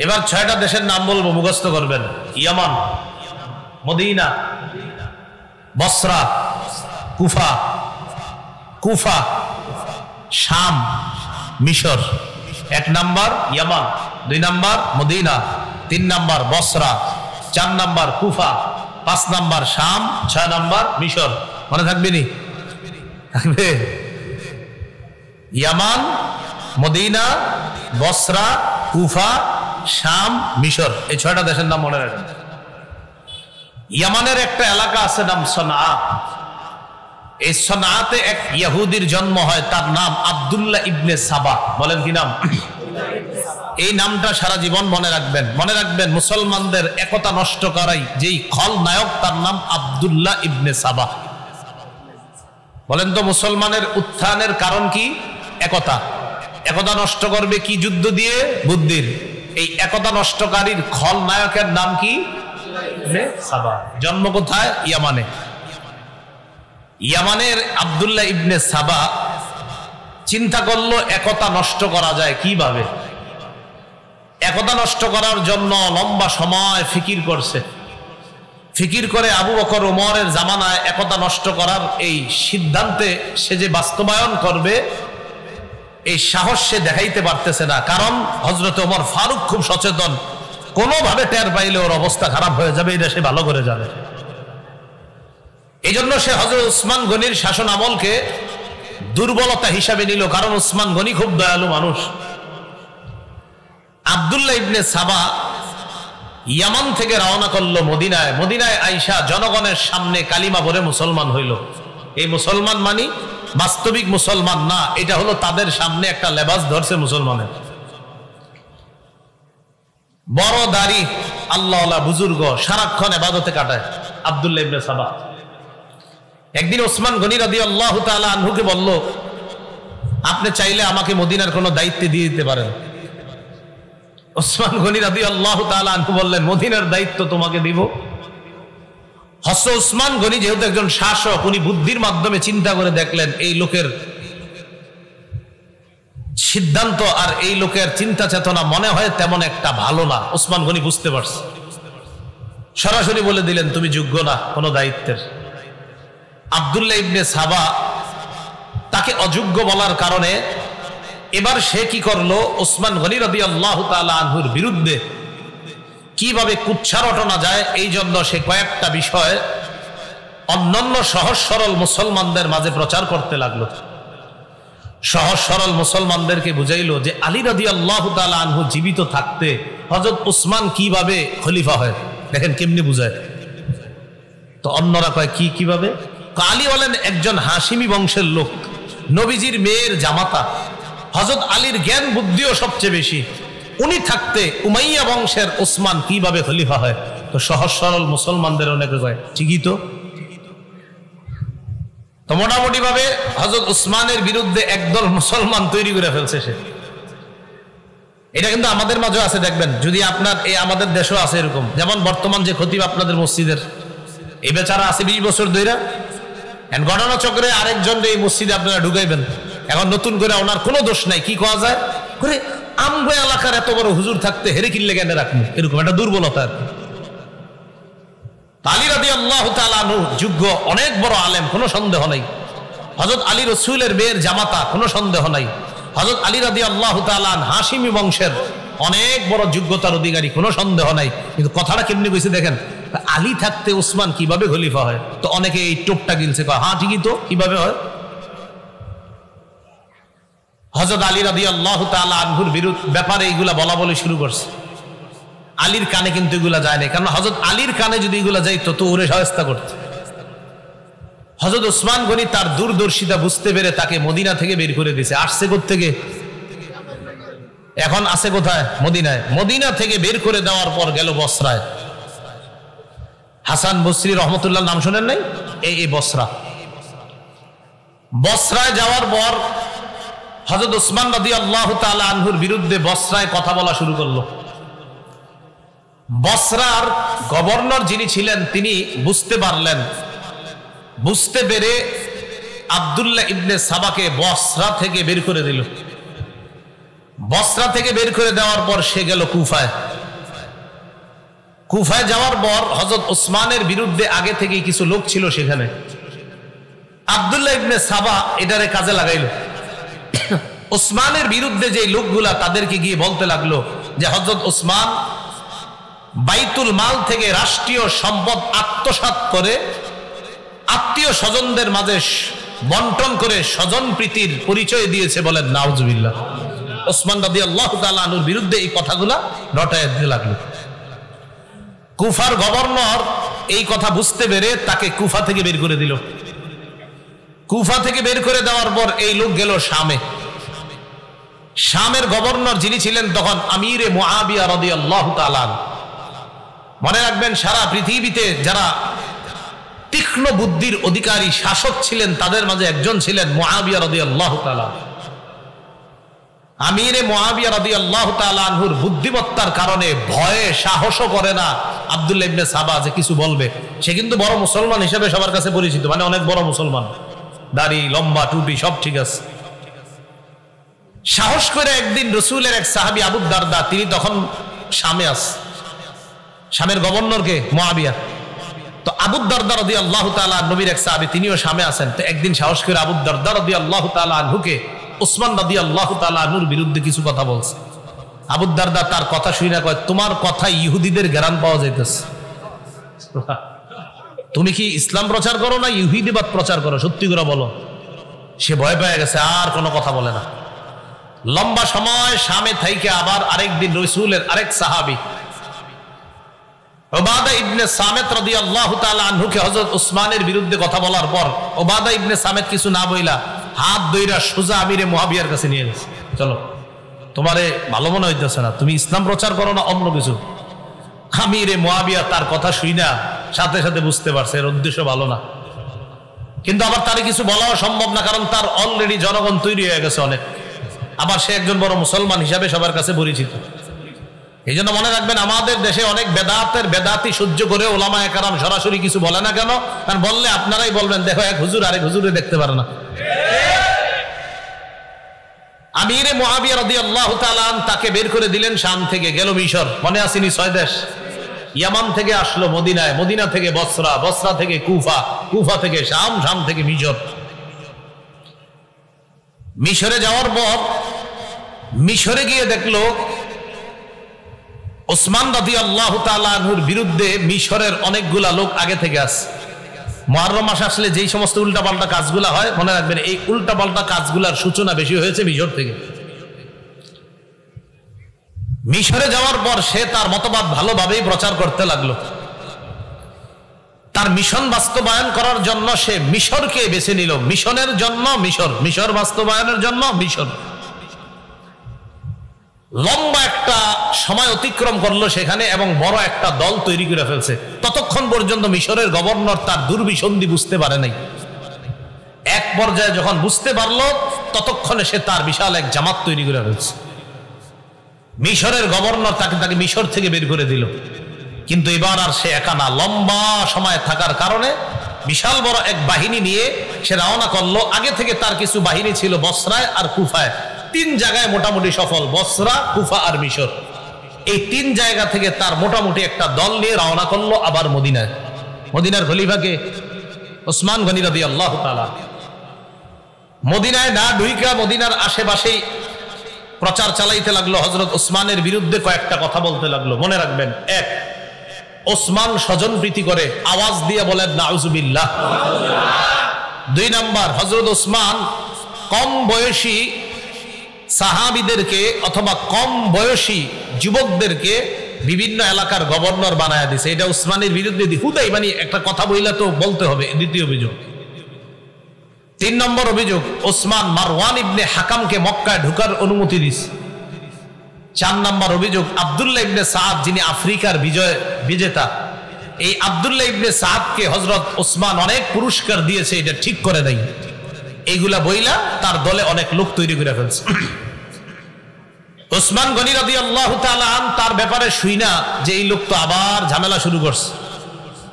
এবার 6টা দেশের নাম বলবো, মুখস্থ করবেন। ইয়ামান, মদিনা, বসরা, কুফা, কুফা, শাম, মিশর। 1 নাম্বার ইয়ামান, 2 নাম্বার মদিনা, 3 নাম্বার বসরা, 4 নাম্বার কুফা, 5 নাম্বার শাম, 6 নাম্বার মিশর। মনে থাকবে নি? থাকবে। ইয়ামান, মদিনা, বসরা, কুফা, শাম, মিশর, এই 6টা দেশের নাম মনে রাখবেন। ইয়ামানের একটা এলাকা আছে নাম সনআ। এই সনআতে এক ইহুদির জন্ম হয়, তার নাম আব্দুল্লাহ ইবনে সাবা। বলেন কি নাম? এই নামটা সারা জীবন মনে রাখবেন। মনে রাখবেন মুসলমানদের একতা নষ্ট করাই যেই খলনায়ক, তার নাম আব্দুল্লাহ ইবনে সাবা। বলেন তো মুসলমানের উত্থানের কারণ কি? একতা। একতা নষ্ট করবে কি যুদ্ধ দিয়ে? বুদ্ধির। এই একতা নষ্টকারীর খলনায়কের নাম কি? সাবা। জন্ম কোথায়? ইয়ামানে। ইয়ামানের আব্দুল্লাহ ইবনে সাবা চিন্তা করলো একতা নষ্ট করা যায় কিভাবে। একতা নষ্ট করার জন্য লম্বা সময় ফিকির করছে। ফিকির করে আবু বকর ওমরের জামানায় একতা নষ্ট করার এই সিদ্ধান্তে সে যে বাস্তবায়ন করবে এই সাহস সে দেখাইতে পারতেছে না, কারণ হযরত ওমর ফারুক খুব সচেতন, কোনোভাবে টের পাইলে ওর অবস্থা খারাপ হয়ে যাবে, এটা সে ভালো করে জানে। এই জন্য সে হযরত উসমান গনির শাসন আমলকে দুর্বলতা হিসাবে নিল, কারণ উসমান গনি খুব দয়ালু মানুষ। আব্দুল্লাহ ইবনে সাবা ইয়ামান থেকে রওনা করলো মদিনায়। মদিনায় আইসা জনগণের সামনে কালিমা পড়ে মুসলমান হইল। এই মুসলমান মানি বাস্তবিক মুসলমান না, এটা হলো তাদের সামনে একটা লেবাস ধরছে মুসলমানের। বড় দাড়ি, আল্লাহওয়ালা বুজুর্গ, সারাক্ষণ ইবাদতে কাটায় আব্দুল্লাহ ইবনে সাবা। একদিন ওসমান গনি রাদিয়াল্লাহু তাআলা আনহুকে বলল, আপনি চাইলে আমাকে মদিনার কোনো দায়িত্ব দিয়ে দিতে পারেন। ওসমান গনি রাদিয়াল্লাহু তাআলা আনহু বললেন, মদিনার দায়িত্ব তোমাকে দিব? হযরত ওসমান গনি যেহেতু একজন শাসক, উনি বুদ্ধির মাধ্যমে চিন্তা করে দেখলেন এই লোকের সিদ্ধান্ত আর এই লোকের চিন্তা চেতনা মনে হয় তেমন একটা ভালো না। ওসমান গনি বুঝতে পারছে, সরাসরি বলে দিলেন, তুমি যোগ্য না কোনো দায়িত্বের। আব্দুল্লাহ ইবনে সাবা তাকে অযোগ্য বলার কারণে এবার সে কি করলো, ওসমান গনি রাদিয়াল্লাহু তাআলা আনহুর বিরুদ্ধে কিভাবে কুৎসা রটনা যায় এই জন্য সে কয়েকটা বিষয় অন্যান্য সহজ সরল মুসলমানদের মাঝে প্রচার করতে লাগলো। সহজ সরল মুসলমানদেরকে বুঝাইলো যে আলী রাদিয়াল্লাহু তাআলা আনহু জীবিত থাকতে হযরত উসমান কিভাবে খলিফা হয়, দেখেন কেমনি বুঝায়। তো অন্যরা কয় কিভাবে? আলী হলেন একজন হাশিমি বংশের লোক, নবীজির মেয়ের জামাতা, হযরত আলীর জ্ঞান বুদ্ধিও সবচেয়ে বেশি, উনি থাকতে উমাইয়া বংশের ওসমান কিভাবে খলিফা হয়? তো সহজ সরল মুসলমানদের অনেকে কয় ঠিকই তো। তো মোটামুটি ভাবে হযরত উসমানের বিরুদ্ধে একদল মুসলমান তৈরি করে ফেলছে সে। এটা কিন্তু আমাদের মাঝে আছে, দেখবেন যদি আপনার এই আমাদের দেশও আছে এরকম। যেমন বর্তমান যে খতিব আপনাদের মসজিদের, এই বেচারা আছে 20 বছর ধরে, ঘটনা চক্রে আরেকজন এই মসজিদে আপনারা ঢুকাইবেন, এখন নতুন করে ওনার কোনো দোষ নাই, কি করা যায় করে আমগো এলাকার এত বড় হুজুর থাকতে হেরে কিনলে কেন রাখবো, এরকম একটা দুর্বলতা। আলী রাদিয়াল্লাহু তাআলা আনহু যোগ্য অনেক বড় আলেম, কোনো সন্দেহ নাই। হযরত আলী রাসূলের মেয়ের জামাতা, কোনো সন্দেহ নাই। হযরত আলী রাদিয়াল্লাহু তাআলা হাশিমি বংশের অনেক বড় যোগ্যতার অধিকারী, কোনো সন্দেহ নাই। কিন্তু কথাটা কেমনি কইছে দেখেন, আলী থাকতে উসমান কিভাবে খলিফা হয়? তো অনেকে এই টোপটা গিলছে, হ্যাঁ ঠিকই তো, কিভাবে হয়? হযরত আলী রাদিয়াল্লাহু তাআলা আনহুর ব্যাপারে এইগুলা বলা বলে শুরু করছে। আলীর কানে কিন্তু এগুলা যায় না, কারণ হযরত আলীর কানে যদি এগুলা যাইতো তো ওরে সহায়তা করত। হযরত উসমান গনি তার দূরদর্শিতা বুঝতে পেরে তাকে মদিনা থেকে বের করে দিয়েছে। আসছে কোত্থেকে? এখন আছে কোথায়? মদিনায়। মদিনা থেকে বের করে দেওয়ার পর গেল বসরায়। হাসান বসরি রহমতুল্লাহ নাম শুনেন নাই? এই বসরা। বসরায় যাওয়ার পর হযরত উসমান রাদিয়াল্লাহু তাআলা আনহুর বিরুদ্ধে বসরায় কথা বলা শুরু করলো। বসরার গভর্নর যিনি ছিলেন তিনি বুঝতে পারলেন, বুঝতে পেরে আব্দুল্লাহ ইবনে সাবাকে বসরা থেকে বের করে দিল। বসরা থেকে বের করে দেওয়ার পর সে গেল কুফায়। কুফায় যাওয়ার পর হযরত উসমানের বিরুদ্ধে আগে থেকেই কিছু লোক ছিল সেখানে। আব্দুল্লাহ ইবনে সাবা এটারে কাজে লাগাইল। উসমানের বিরুদ্ধে যে লোকগুলা তাদেরকে গিয়ে বলতে লাগলো যে হযরত উসমান বাইতুল মাল থেকে রাষ্ট্রীয় সম্পদ আত্মসাৎ করে আত্মীয় স্বজনদের মাঝে বন্টন করে স্বজন প্রীতির পরিচয় দিয়েছে, বলেন নাউজুবিল্লাহ। ওসমান রাদিয়াল্লাহু তাআলা আনহুর বিরুদ্ধে এই কথাগুলা রটায় দিতে লাগলো। কুফার গভর্নর এই কথা বুঝতে পেরে তাকে কুফা থেকে বের করে দিল। কুফা থেকে বের করে দেওয়ার পর এই লোক গেল শামে। শামের গভর্নর যিনি ছিলেন তখন আমিরে মুআবিয়া রাদিয়াল্লাহু তাআলা। মনে রাখবেন, সারা পৃথিবীতে যারা তীক্ষ্ণ বুদ্ধির অধিকারী শাসক ছিলেন তাদের মাঝে একজন ছিলেন মুআবিয়া রাদিয়াল্লাহু তাআলা। আমিরে মুআবিয়া রাদিয়াল্লাহু তাআলা আনহুর বুদ্ধিমত্তার কারণে ভয়ে সাহসও করে না আব্দুল্লাহ ইবনে সাবা যে কিছু বলবে। সে কিন্তু বড় মুসলমান হিসেবে সবার কাছে পরিচিত, মানে অনেক বড় মুসলমান, দাড়ি লম্বা টুপি সব ঠিক আছে। সাহস করে একদিন রাসূলের এক সাহাবী আবু দারদা, তিনি তখন শামে শামের গভর্নরকে মুআবিয়া, আবু দারদা রাদিয়াল্লাহু তাআলা নবীর এক সাহাবী, তিনিও সামনে আছেন। তো একদিন সাহস করে আবু দারদা রাদিয়াল্লাহু তাআলা আনহুকে ওসমান রাদিয়াল্লাহু তাআলা আনহুর বিরুদ্ধে কিছু কথা বলছে। আবু দারদা তার কথা শুনে কয়, তোমার কথায় ইহুদিদের জ্ঞান পাওয়া যাইতেছে। তুমি কি ইসলাম প্রচার করো না ইহুদিবাদ প্রচার করো? সত্যি করে বলো। সে ভয় পেয়ে গেছে, আর কোনো কথা বলে না। লম্বা সময় সামনে থাইকে আবার আরেকদিন রাসূলের আরেক সাহাবী উবাদা ইবনে সামিত রাদিয়াল্লাহু তাআলা আনহুকে হযরত ওসমানের বিরুদ্ধে কথা বলার পর উবাদা ইবনে সামিত কিছু না বইলা হাত ধইরা সোজা আমিরে মুআবিয়ার কাছে নিয়ে গেছে। চলো, তোমারে ভালো মনে হইতেছে না, তুমি ইসলাম প্রচার করো না অন্য কিছু। আমিরে মুআবিয়া তার কথা শুইনা সাথে সাথে বুঝতে পারছে এর উদ্দেশ্য ভালো না, কিন্তু আবার তারে কিছু বলাও সম্ভব না, কারণ তার অলরেডি জনগণ তৈরি হয়ে গেছে অনেক। আবার সে একজন বড় মুসলমান হিসাবে সবার কাছে পরিচিত। এই জন্য মনে রাখবেন, আমাদের দেশে অনেক বেদাতি সহ্য করে ওলামায়ে কেরাম সরাসরি কিছু বলে না কেন? কারণ বললে আপনারাই বলবেন, দেখো এক হুজুর আরেক হুজুরে দেখতে পারে না। আমিরে মুআবিয়া রাদিয়াল্লাহু তাআলা তাকে বের করে দিলেন শাম থেকে, গেল মিশর। মনে আসেনি 6 দেশ? ইয়ামান থেকে আসলো মদিনায়, মদিনা থেকে বসরা, বসরা থেকে কুফা, কুফা থেকে শাম, শাম থেকে মিশর। মিশরে যাওয়ার পর মিশরে গিয়ে দেখলো ওসমান রাদিয়াল্লাহু তাআলা আনহুর বিরুদ্ধে মিশরের অনেকগুলা লোক আগে থেকে আছে। মুহররম মাস আসলে যেই সমস্ত উল্টাপাল্টা কাজগুলা হয়, মনে রাখবেন এই উল্টাপাল্টা কাজগুলার সূচনা বেশি হয়েছে মিশর থেকে। মিশরে যাওয়ার পর সে তার মতবাদ ভালোভাবেই প্রচার করতে লাগলো। তার মিশন বাস্তবায়ন করার জন্য সে মিশরকে বেছে নিল। মিশনের জন্য মিশর, মিশর বাস্তবায়নের জন্য মিশর। লম্বা একটা সময় অতিক্রম করলো সেখানে এবং বড় একটা দল তৈরি করে ফেলছে। ততক্ষণ পর্যন্ত মিশরের গভর্নর তার দুর্বিসন্ধি বুঝতে পারে নাই। এক পর্যায়ে যখন বুঝতে পারলো, ততক্ষণে সে তার বিশাল এক জামাত তৈরি করে ফেলছে। মিশরের গভর্নর তাকে মিশর থেকে বের করে দিল। কিন্তু এবার আর সে একা না, লম্বা সময় থাকার কারণে বিশাল বড় এক বাহিনী নিয়ে সে রওনা করলো। আগে থেকে তার কিছু বাহিনী ছিল বসরায় আর কুফায়। 3 জায়গায় মোটামুটি সফল, বসরা, কুফা আর মিশর। এই 3 জায়গা থেকে তার মোটামুটি একটা দল নিয়ে রওনা করলো আবার মদিনায়। মদিনার খলিফাকে ওসমান গনি রাদিয়াল্লাহু তাআলা। মদিনায় না ঢুইকা মদিনার আশেপাশেই প্রচার চালাইতে লাগলো। হযরত ওসমানের বিরুদ্ধে কয়েকটা কথা বলতে লাগলো। মনে রাখবেন, 1, ওসমান স্বজন প্রীতি করে, আওয়াজ দিয়ে বলেন নাউজুবিল্লাহ। 2 নাম্বার, হযরত ওসমান কম বয়সী সাহাবীদেরকে অথবা কম বয়সী যুবকদেরকে বিভিন্ন এলাকার গভর্নর বানায় দিছে। এটা ওসমানের বিরুদ্ধে হুদাই মানে একটা কথা বইলা তো বলতে হবে। 2 অভিযোগ। 3 নম্বর অভিযোগ, ওসমান মারওয়ান ইবনে হাকামকে মক্কায় ঢোকার অনুমতি দিছে। 4 নম্বর অভিযোগ, আব্দুল্লাহ ইবনে সাদ যিনি আফ্রিকার বিজেতা, এই আব্দুল্লাহ ইবনে সাদকে হযরত ওসমান অনেক পুরস্কার দিয়েছে, এটা ঠিক করে নাই। এইগুলা বইলা তার দলে অনেক লোক তৈরি করে ফেলছে। ওসমান গনি রাদিয়াল্লাহু তাআলা তার ব্যাপারে শুইনা যে এই লোক তো আবার ঝামেলা শুরু করছে,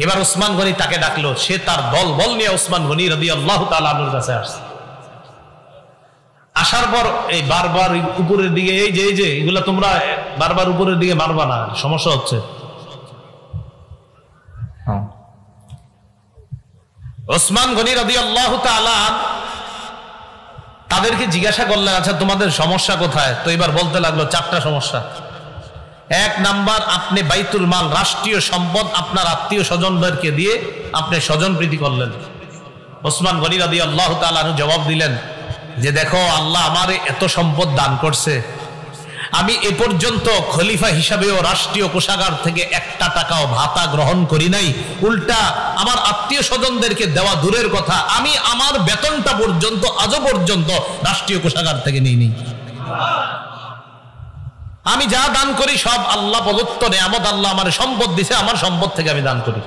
এবার ওসমান গনি তাকে ডাকলো। সে তার দল বল নিয়ে ওসমান গনি রাদিয়াল্লাহু তাআলা আনহুর কাছে আসছে। আসার পর এই বারবার উপরের দিকে এই যে এগুলা তোমরা বারবার উপরের দিকে মারবা না, সমস্যা হচ্ছে। ওসমান গনি রাদিয়াল্লাহু তাআলা তাদেরকে জিজ্ঞাসা করলেন, আচ্ছা তোমাদের সমস্যা কোথায়? তো এবার বলতে লাগলো 4টা সমস্যা। 1 নাম্বার, আপনি বাইতুল মাল, রাষ্ট্রীয় সম্পদ আপনার আত্মীয় স্বজনদেরকে দিয়ে আপনি স্বজন প্রীতি করলেন। ওসমান গনি রাদিয়াল্লাহু তাআলা জবাব দিলেন যে দেখো, আল্লাহ আমারে এত সম্পদ দান করছে, আমি এ পর্যন্ত খলিফা হিসাবেও রাষ্ট্রীয় কোষাগার থেকে 1টা টাকাও ভাতা গ্রহণ করি নাই। উল্টা আমার আত্মীয় স্বজনদেরকে দেওয়া দূরের কথা, আমি আমার বেতনটা পর্যন্ত আজও পর্যন্ত রাষ্ট্রীয় কোষাগার থেকে নিই। আমি যা দান করি সব আল্লাহ প্রদত্ত নেয়ামত, আল্লাহ আমার সম্পদ দিছে, আমার সম্পদ থেকে আমি দান করি।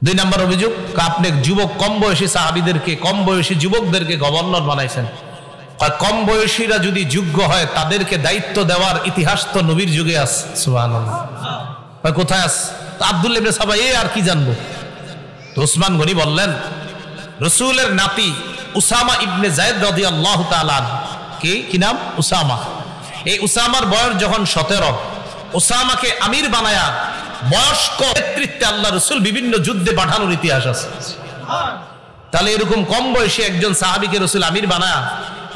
2 নম্বর অভিযোগ, আপনি যুবক কম বয়সী সাহাবীদেরকে, কম বয়সী যুবকদেরকে গভর্নর বানাইছেন। কম বয়সীরা যদি যোগ্য হয় তাদেরকে দায়িত্ব দেওয়ার ইতিহাস তো নবীর যুগে আছে। সুবহানাল্লাহ। কোথায় আছে? আব্দুল্লাহ ইবনে সাবা, আর কি জানবো? তো ওসমান গনি বললেন, রাসূলের নাতি উসামা ইবনে যায়েদ রাদিয়াল্লাহু তাআলা, কি নাম? উসামা। এই উসামার বয়স যখন 17, উসামাকে আমির বানায়া বয়স্ক নেতৃত্বে আল্লাহ রাসূল বিভিন্ন যুদ্ধে পাঠানোর ইতিহাস আছে। তাহলে এরকম কম বয়সী একজন সাহাবীকে রাসূল আমির বানায়া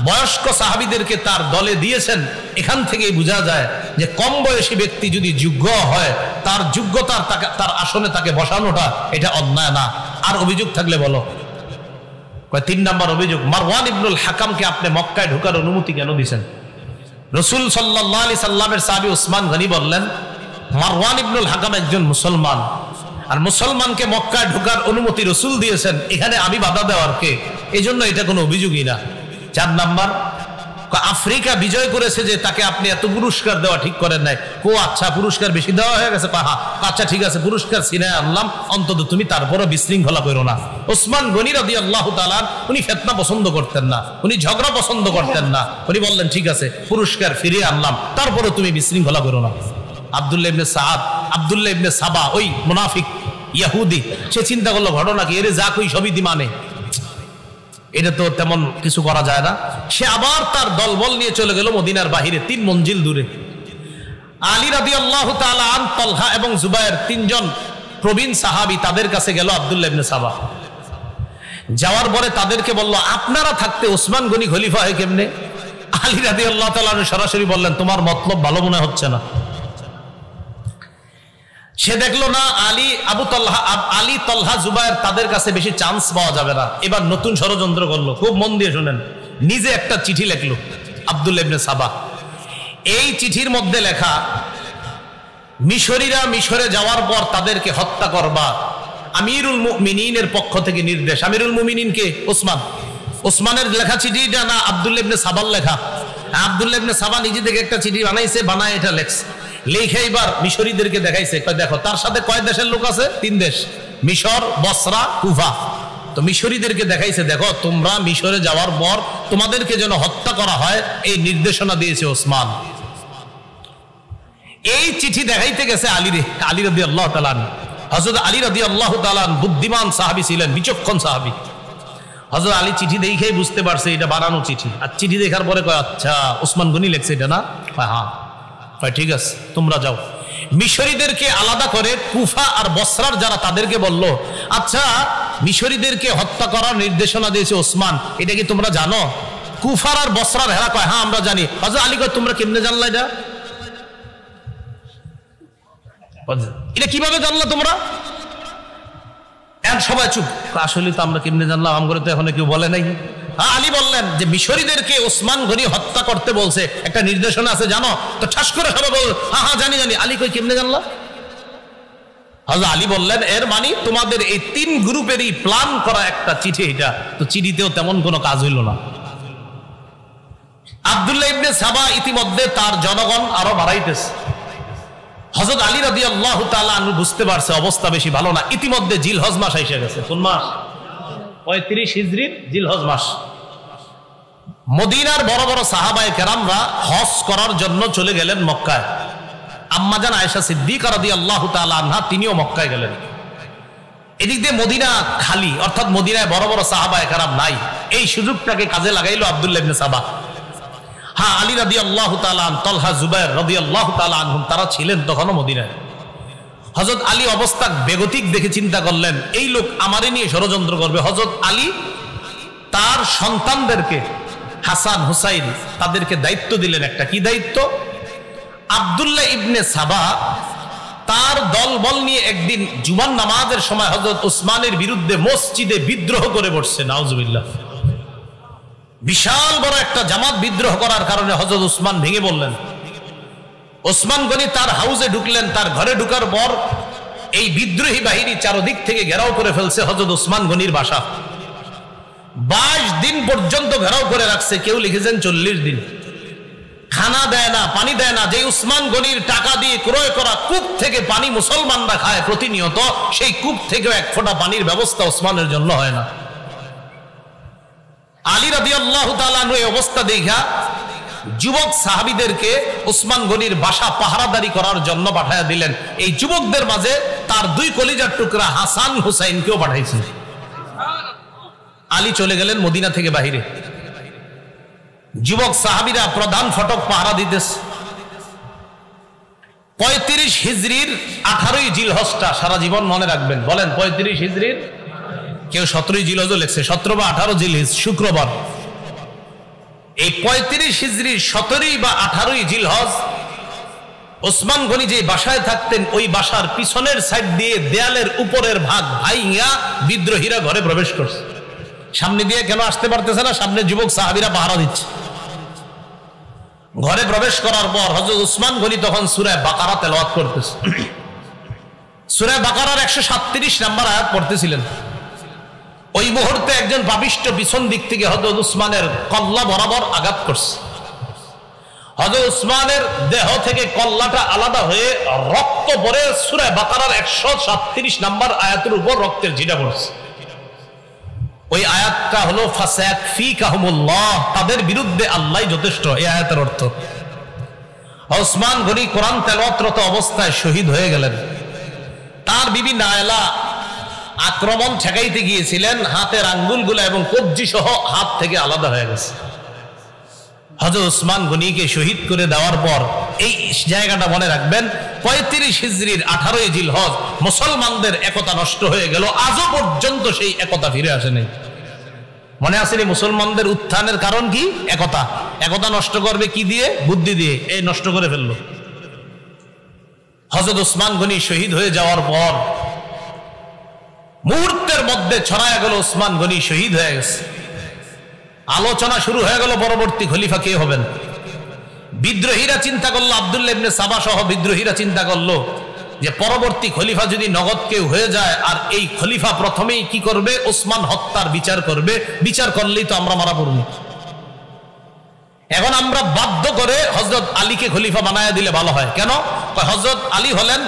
বয়স্ক সাহাবীদেরকে তার দলে দিয়েছেন। এখান থেকেই বোঝা যায় যে কম বয়সী ব্যক্তি যদি যোগ্য হয়, তার যোগ্যতার তার আসনে তাকে বসানোটা এটা অন্যায় না। আর অভিযোগ থাকলে বলো। 3 নম্বর অভিযোগ, মারওয়ান ইবনুল হাকামকে আপনি মক্কায় ঢোকার অনুমতি কেন দিয়েছেন? রাসূল সাল্লাল্লাহু আলাইহি সাল্লামের সাহাবী উসমান গনি বললেন, মারওয়ান ইবনুল হাকাম একজন মুসলমান, আর মুসলমানকে মক্কায় ঢোকার অনুমতি রাসূল দিয়েছেন, এখানে আমি বাধা দেওয়ার কে? এই জন্য এটা কোনো অভিযোগই না। 4 নাম্বার, আফ্রিকা বিজয় করেছে যে তাকে আপনি এত পুরস্কার দেওয়া ঠিক করেন নাই। আচ্ছা পুরস্কার বেশি দেওয়া হয়ে গেছে, আচ্ছা ঠিক আছে পুরস্কার ছিনায় আনলাম, অন্তত তুমি তারপরও বিশৃঙ্খলা করো না। ওসমান গনি রাদিয়াল্লাহু তাআলা উনি ফিতনা পছন্দ করতেন না, উনি ঝগড়া পছন্দ করতেন না। উনি বললেন ঠিক আছে পুরস্কার ফিরিয়ে আনলাম, তারপরও তুমি বিশৃঙ্খলা করো না। আব্দুল্লাহ ইবনে সাবা ওই মুনাফিক ইহুদি, সে চিন্তা করলো ঘটনা কি, এর যা কই সবই দি মানে, এটা তো তেমন কিছু করা যায় না। সে আবার তার দলবল নিয়ে চলে গেল মদিনার বাহিরে 3 মঞ্জিল দূরে। আলী রাদিয়াল্লাহু তাআলা আন, তালহা এবং জুবায়ের 3 জন প্রবীণ সাহাবী তাদের কাছে গেল আব্দুল্লাহ ইবনে সাবা। যাওয়ার পরে তাদেরকে বলল, আপনারা থাকতে ওসমান গনি খলিফা হয় কেমনে? আলী রাদিয়াল্লাহু তাআলা সরাসরি বললেন, তোমার মতলব ভালো মনে হচ্ছে না। সে দেখলো না আলী তালহা জুবায়ের তাদের কাছে বেশি চান্স পাওয়া যাবে না। এবার নতুন ষড়যন্ত্র করলো, খুব মন দিয়ে শুনেন। নিজে একটা চিঠি লিখলো আব্দুল্লাহ ইবনে সাবা। এই চিঠির মধ্যে লেখা, মিশরীরা মিশরে যাওয়ার পর তাদেরকে হত্যা করবা, আমিরুল মুমিনিনের পক্ষ থেকে নির্দেশ। আমিরুল মুমিনিন কে? ওসমানের লেখা চিঠিটা না আব্দুল্লাহ ইবনে সাবার লেখা? আব্দুল্লাহ ইবনে সাবা নিজে থেকে একটা চিঠি বানাইছে, বানায় এটা লেখছে, লিখে এবার মিশরীদেরকে দেখাইছে। দেখো তার সাথে কয় দেশের লোক আছে? 3 দেশ, মিশর, বসরা, কুফা। তো মিশরীদেরকে দেখাইছে, দেখো তোমরা মিশরে যাওয়ার পর তোমাদেরকে যেন হত্যা করা হয় এই নির্দেশনা দিয়েছে ওসমান। এই চিঠি দেখাইতে গেছে আলী রাদিয়াল্লাহু তাআলা। হযরত আলী রাদিয়াল্লাহু তাআলা বুদ্ধিমান সাহাবী ছিলেন, বিচক্ষণ সাহাবী। হযরত আলী চিঠি দেখেই বুঝতে পারছে এটা বানানো চিঠি। আর চিঠি দেখার পরে কয়, আচ্ছা ওসমান গনি লিখছে এটা না? হ্যাঁ। ঠিক আছে তোমরা যাও। মিশরীদেরকে আলাদা করে কুফা আর বসরার যারা, তাদেরকে বলল, আচ্ছা মিশরীদেরকে হত্যা করার নির্দেশনা দিয়েছে ওসমান, এটা কি তোমরা জানো? কুফার আর বসরার হেরা কয়, হ্যাঁ আমরা জানি। হযরত আলী কয়, তোমরা কেমনে জানলা এটা? এটা কিভাবে জানলা তোমরা? সবাই চুপ। আসলে তো আমরা কেমনে জানলাম, আমগরে তো এখন কেউ বলে নাই। আলী বললেন যে মিশরীদেরকে ওসমান গনি হত্যা করতে বলছে, একটা নির্দেশনা আছে জানো? তো ঠাস করে সবাই বল, হ্যাঁ জানি। আলী কই কেমনে জানলা? হযরত আলী বললেন, এর মানে তোমাদের এই 3 গ্রুপেরই প্ল্যান করা একটা চিঠি এটা। তো চিঠিতেও তেমন কোনো কাজ হইল না। আব্দুল্লাহ ইবনে সাবা ইতিমধ্যে তার জনগণ আরো বাড়াইতেছে। হযরত আলী রাদিয়াল্লাহু তাআলা আনহু বুঝতে পারছে অবস্থা বেশি ভালো না। ইতিমধ্যে জিলহজ মাস এসে গেছে। কোন মাস? 35 হিজরির জিলহজ মাস। মদিনার বড় বড় সাহাবায়ে কেরামরা হজ করার জন্য চলে গেলেন মক্কায়। আম্মাজান আয়েশা সিদ্দিকা রাদিয়াল্লাহু তাআলা আনহা তিনিও মক্কায় গেলেন। এদিক দিয়ে মদিনা খালি, অর্থাৎ মদিনায় বড় বড় সাহাবায়ে কেরাম নাই। এই সুযোগটাকে কাজে লাগাইলো আব্দুল্লাহ ইবনে সাবা। হ্যাঁ, আলী রাদিয়াল্লাহু তাআলা, তালহা, জুবায়ের রাদিয়াল্লাহু তাআলা আনহুম তারা ছিলেন তখনও মদিনায়। হযরত আলী অবস্থা বেগতিক দেখে চিন্তা করলেন, এই লোক আমারে নিয়ে ষড়যন্ত্র করবে। হযরত আলী তার সন্তানদেরকে, হাসান, হুসাইন, তাদেরকে দায়িত্ব দিলেন একটা। কি দায়িত্ব? আব্দুল্লাহ ইবনে সাবা তার দলবল নিয়ে একদিন জুমার নামাজের সময় হযরত উসমানের বিরুদ্ধে মসজিদে বিদ্রোহ করে বসছে। নাউজুবিল্লাহ। বিশাল বড় একটা জামাত বিদ্রোহ করার কারণে হযরত উসমান ভেঙে বললেন। ওসমান গনি তার হাউসে ঢুকলেন। তার ঘরে ঢুকার পর এই বিদ্রোহী বাহিনী চারদিক থেকে ঘেরাও করে ফেলছে হযরত উসমান গনির বাসা। 22 দিন পর্যন্ত ঘেরাও করে রাখছে। কেউ লিখেছেন 40 দিন। খানা দেয় না, পানি দেয় না। যে উসমান গনির টাকা দিয়ে ক্রয় করা কূপ থেকে পানি মুসলমানরা খায় প্রতিনিয়ত, সেই কূপ থেকেও এক ফোঁটা পানির ব্যবস্থা উসমানের জন্য হয় না। আলী রাদিয়াল্লাহু তাআলা এই অবস্থা দেখা যুবক সাহাবীদেরকে উসমান গনির বাসা পাহারাদারি করার জন্য পাঠায়া দিলেন। এই যুবকদের মাঝে তার 2 কলিজার টুকরা হাসান, হুসাইনকেও পাঠাইছেন। আলী চলে গেলেন মদিনা থেকে বাহিরে। যুবক সাহাবীরা প্রধান ফটক পাহারা দিতেছে। 35 হিজরির 18ই জিলহজটা সারা জীবন মনে রাখবেন। বলেন 35 হিজরির, কেউ 17ই জিলহজও লিখছে, 17 বা 18 জিলহজ শুক্রবার। এই 35 হিজরির 17ই বা 18ই জিলহজ ওসমান গনি যে বাসায় থাকতেন, ওই বাসার পিছনের সাইড দিয়ে দেয়ালের উপরের ভাগ ভাইয়া বিদ্রোহীরা ঘরে প্রবেশ করছে। সামনে দিয়ে কেন আসতে পারতেছে না? সামনে যুবক সাহাবীরা পাহারা দিচ্ছে। ঘরে প্রবেশ করার পর হযরত ওসমান গনি তখন সূরা বাকারা তেলাওয়াত করতেছে। সূরা বাকারার 137 নম্বর আয়াত পড়তেছিলেন। ওই মুহূর্তে একজন পাপিষ্ঠ পিছন দিক থেকে হযরত ওসমানের কল্লা বরাবর আঘাত করছে। হযরত ওসমানের দেহ থেকে কল্লাটা আলাদা হয়ে রক্ত পড়ে সূরা বাকারার 137 নম্বর আয়াতের উপর রক্তের ছিটা পড়ছে। ওই আয়াতটা হলো ফাসায়াকফিকাহুমুল্লাহ, তাদের বিরুদ্ধে আল্লাহ যথেষ্ট। এই আয়াতের অর্থ ওসমান গনি কোরআন তেলাওয়াতরত অবস্থায় শহীদ হয়ে গেলেন। তার বিবি নায়লা আক্রমণ ঠেকাইতে গিয়েছিলেন, হাতের আঙ্গুলগুলো এবং কবজি সহ হাত থেকে আলাদা হয়ে গেছে। হযরত ওসমান গনিকে শহীদ করে দেওয়ার পর এই জায়গাটা মনে রাখবেন, 35 হিজরির 18ই জিলহজ মুসলমানদের একতা নষ্ট হয়ে গেল। আজও পর্যন্ত সেই একতা ফিরে আসে নাই। মনে আসেনি মুসলমানদের উত্থানের কারণ কি? একতা। একতা নষ্ট করবে কি দিয়ে? বুদ্ধি দিয়ে। এই নষ্ট করে ফেললো। হযরত ওসমান গনি শহীদ হয়ে যাওয়ার পর মুহূর্তের মধ্যে ছড়ায় গেল ওসমান গনি শহীদ হয়ে গেছে। আলোচনা শুরু হয়ে গেল পরবর্তী খলিফা কে হবেন। বিদ্রোহীরা চিন্তা করলো, আব্দুল্লাহ ইবনে সাবা সহ বিদ্রোহীরা চিন্তা করলো যে পরবর্তী খলিফা যদি নগদ কেউ হয়ে যায়, আর এই খলিফা প্রথমেই কি করবে? ওসমান হত্যার বিচার করবে। বিচার করলেই তো আমরা মারা পড়ব। এখন আমরা বাধ্য করে হযরত আলীকে খলিফা বানায়া দিলে ভালো হয়। কেন? হযরত আলী হলেন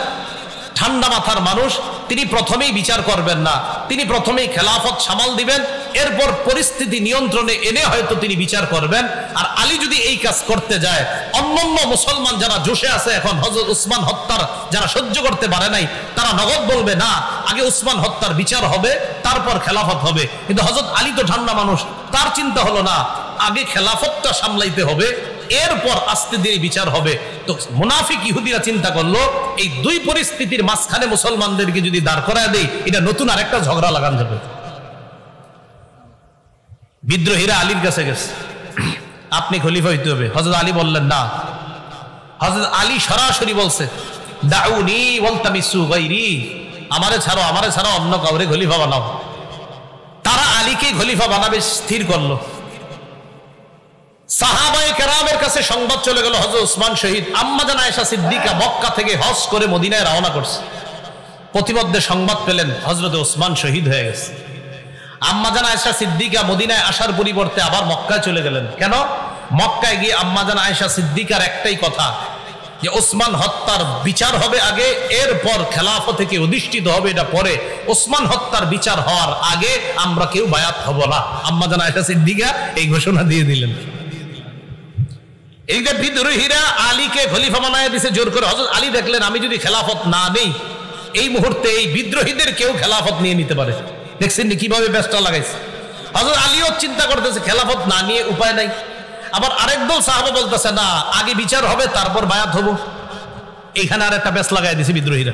ঠান্ডা মাথার মানুষ, তিনি প্রথমেই বিচার করবেন না, তিনি প্রথমেই খেলাফত সামাল দিবেন, এরপর পরিস্থিতি নিয়ন্ত্রণে এনে হয়তো তিনি বিচার করবেন। আর আলী যদি এই কাজ করতে যায়, অন্যান্য মুসলমান যারা জোশে আছে এখন হযরত ওসমান হত্যার যারা সহ্য করতে পারে নাই, তারা নগদ বলবে না আগে ওসমান হত্যার বিচার হবে তারপর খেলাফত হবে। কিন্তু হযরত আলী তো ঠান্ডা মানুষ, তার চিন্তা হলো না আগে খেলাফতটা সামলাইতে হবে, এরপর আস্তে ধীরে বিচার হবে। তো মুনাফিক ইহুদিরা চিন্তা করলো এই দুই পরিস্থিতির মাঝখানে মুসলমানদেরকে যদি দাঁড় করায় দেই, এটা নতুন আরেকটা ঝগড়া লাগান যাবে। বিদ্রোহীরা আলীর কাছে গেছে, আপনি খলিফা হইতে হবে। হযরত আলী বললেন না। হযরত আলী সরাসরি বলছে, দাউনি ওয়ালতামিসু গায়রি, আমারে ছাড়ো অন্য কাউরে খলিফা বানাও। তারা আলীকে খলিফা বানাবে স্থির করলো। সাহাবায়ে কেরামের কাছে সংবাদ চলে গেল হযরত ওসমান শহীদ। আম্মা জান আয়েশা সিদ্দিকা মক্কা থেকে হজ করে মদিনায় রওনা করছে। প্রতিমধ্যে সংবাদ পেলেন হযরত ওসমান শহীদ হয়ে গেছে। আম্মা জান আয়েশা সিদ্দিকা মদিনায় আসার পরিবর্তে আবার মক্কায় চলে গেলেন। কেন? মক্কায় গিয়ে আম্মা জান আয়েশা সিদ্দিকার একটাই কথা যে ওসমান হত্যার বিচার হবে আগে, এরপর খেলাফত থেকে অধিষ্ঠিত হবে এটা পরে। ওসমান হত্যার বিচার হওয়ার আগে আমরা কেউ বায়াত হব না। আম্মা জান আয়েশা সিদ্দিকা এই ঘোষণা দিয়ে দিলেন। এই যে বিদ্রোহীরা আলীকে খলিফা বানায় দিছে জোর করে। হযরত আলী দেখলেন আমি যদি খেলাফত না নেই, এই মুহূর্তে এই বিদ্রোহীদের কেউ খেলাফত নিয়ে নিতে পারে। দেখছেন কিভাবে ব্যস্ত লাগাইছে। হযরত আলীও চিন্তা করতেছে খেলাফত না নিয়ে উপায় নাই। আবার আরেক দল সাহাবা বলতেছে না আগে বিচার হবে তারপর বায়াত হবো। এইখানে আর একটা ব্যস্ত লাগাই দিছে বিদ্রোহীরা।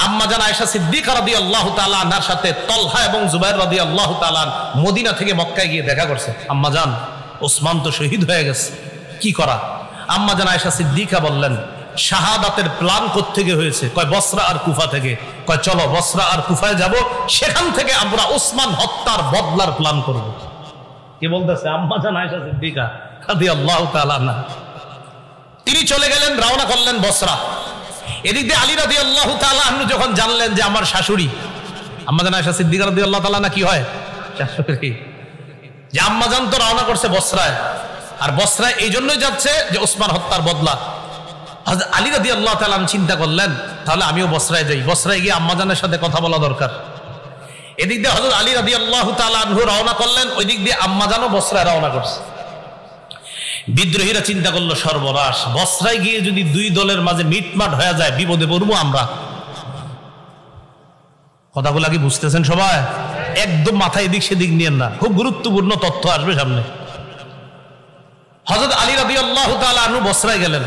আম্মা জান আয়েশা সিদ্দিকা রাদিয়াল্লাহু তাআলা আনহার সাথে তলহা এবং জুবাইর রাদিয়াল্লাহু তাআলা মদিনা থেকে মক্কায় গিয়ে দেখা করছে। আম্মা জান ওসমান তো শহীদ হয়ে গেছে, কি করা? আম্মা জান আয়েশা সিদ্দিকা বললেন, শাহাদাতের প্ল্যান কোত্থেকে হয়েছে? কয় বসরা আর কুফা থেকে। কয় চলো বসরা আর কুফায় যাব, সেখান থেকে আমরা ওসমান হত্যার বদলার প্ল্যান করব। কি বলতেছে আম্মা জান আয়েশা সিদ্দিকা রাদিয়াল্লাহু তাআলা আনহা। তিনি চলে গেলেন, রওনা করলেন বসরা। এদিক দিয়ে আলী রাদিয়াল্লাহু তাআলা আনহু যখন জানলেন যে আমার শাশুড়ি আম্মা জান আয়েশা সিদ্দিকা রাদিয়াল্লাহু তাআলা না কি হয় শাশুড়ি, যে আম্মাজান তো রওনা করছে বসরায়, আর বসরায় এই জন্যই যাচ্ছে যে ওসমান হত্যার বদলা। হযরত আলী রাদিয়াল্লাহু তাআলা চিন্তা করলেন তাহলে আমিও বসরায় যাই, বসরায় গিয়ে আম্মাজানের সাথে কথা বলা দরকার। এদিক দিয়ে হযরত আলী রাদিয়াল্লাহু তাআলা আনহু রওনা করলেন, ওই দিক দিয়ে আম্মাজানও বসরায় রওনা করছে। বিদ্রোহীরা চিন্তা করলো সর্বনাশ, বসরায় গিয়ে যদি দুই দলের মাঝে মিটমাট হয়ে যায় বিপদে পড়বো আমরা। কথাগুলো কি বুঝতেছেন সবাই? একদম মাথায় এদিক সেদিক নিয়েন না, খুব গুরুত্বপূর্ণ তথ্য আসবে সামনে। হযরত আলী রাদিয়াল্লাহু তাআলা আনহু বসরায় গেলেন।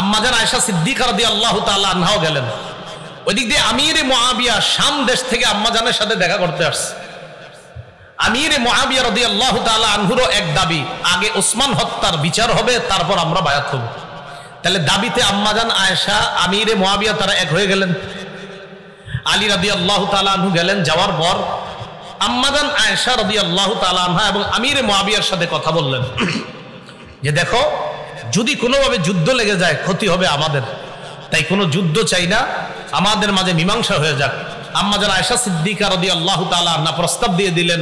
আম্মাজান আয়েশা সিদ্দিকা রাদিয়াল্লাহু তাআলা আনহাও গেলেন। ওইদিক দিয়ে আমিরে মুআবিয়া শাম দেশ থেকে আম্মাজানের সাথে দেখা করতে আসছে। আমিরে মুআবিয়া রাদিয়াল্লাহু তাআলা আনহুরও এক দাবি, আগে ওসমান হত্যার বিচার হবে, তারপর আমরা বায়াত হব। তাহলে দাবিতে আম্মাজান আয়েশা আমিরে মুআবিয়া তারা এক হয়ে গেলেন। আলী রাদিয়াল্লাহু তাআলা আনহু গেলেন, যাওয়ার পর আম্মাজান আয়েশা রাদিয়াল্লাহু তাআলা আনহা এবং আমিরে মুআবিয়ার সাথে কথা বললেন যে দেখো, যদি কোনোভাবে যুদ্ধ লেগে যায় ক্ষতি হবে আমাদের, তাই কোনো যুদ্ধ চাই না, আমাদের মাঝে মীমাংসা হয়ে যাক। আম্মাজান আয়েশা সিদ্দিকা রাদিয়াল্লাহু তাআলা আনহা প্রস্তাব দিয়ে দিলেন,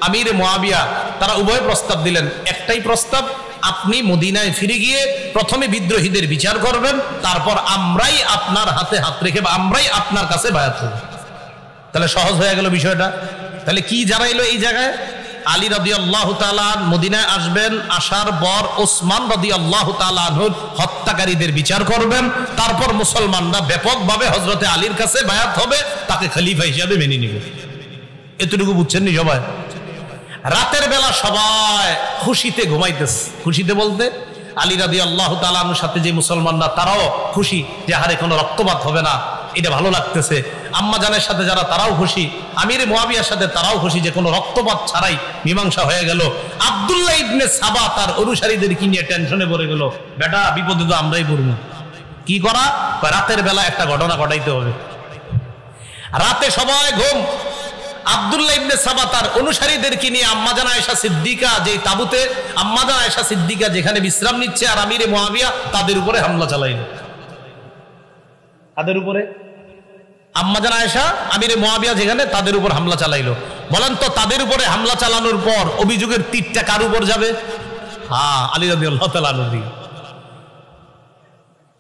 আমিরে মুআবিয়া তারা উভয় প্রস্তাব দিলেন। একটাই প্রস্তাব, আপনি মদিনায় ফিরে গিয়ে প্রথমে বিদ্রোহীদের বিচার করবেন, তারপর আমরাই আপনার হাতে হাত রেখে বা আমরাই আপনার কাছে বায়াত হব। তাহলে সহজ হয়ে গেল বিষয়টা। তাহলে কি জানাইলো এই জায়গায়? আলী রাদিয়াল্লাহু তাআলা মদিনায় আসবেন, আসার পর ওসমান রাদিয়াল্লাহু তাআলা আনহুর হত্যাকারীদের বিচার করবেন, তারপর মুসলমানরা ব্যাপকভাবে হযরতে আলীর কাছে বায়াত হবে, তাকে খলিফা হিসেবে মেনে নেবে। এতটুকু বুঝছেন নি সবাই? রাতের বেলা সবাই খুশিতে ঘুমাইতেছে। খুশিতে বলতে আলী রাদিয়াল্লাহু তাআলা আনহুর সাথে যে মুসলমানরা তারাও খুশি যে হারে কোনো রক্তপাত হবে না, এটা ভালো লাগতেছে। আম্মাজানের সাথে যারা তারাও খুশি, আমিরে মুআবিয়ার সাথে তারাও খুশি যে কোনো রক্তপাত ছাড়াই মীমাংসা হয়ে গেল। আব্দুল্লাহ ইবনে সাবা তার অনুসারীদের কি নিয়ে টেনশনে পড়ে গেল, বেটা বিপদে তো আমরাই পড়ব, কি করা? রাতের বেলা একটা ঘটনা ঘটাইতে হবে। রাতে সবাই ঘুম। আব্দুল্লাহ ইবনে সাবা তার অনুসারীদেরকে নিয়ে আম্মাজান আয়েশা সিদ্দিকা যে তাবুতে আম্মাজান আয়েশা সিদ্দিকা যেখানে বিশ্রাম নিচ্ছে আর আমিরে মুআবিয়া তাদের উপরে হামলা চালাইল। তাদের উপরে আম্মাজান আয়েশা আমিরে মুআবিয়া যেখানে তাদের উপর হামলা চালাইলো। বলেন তো তাদের উপরে হামলা চালানোর পর অভিযোগের তীরটা কার উপর যাবে? হ্যাঁ, আলী রাদিয়াল্লাহু তাআলা আনহু।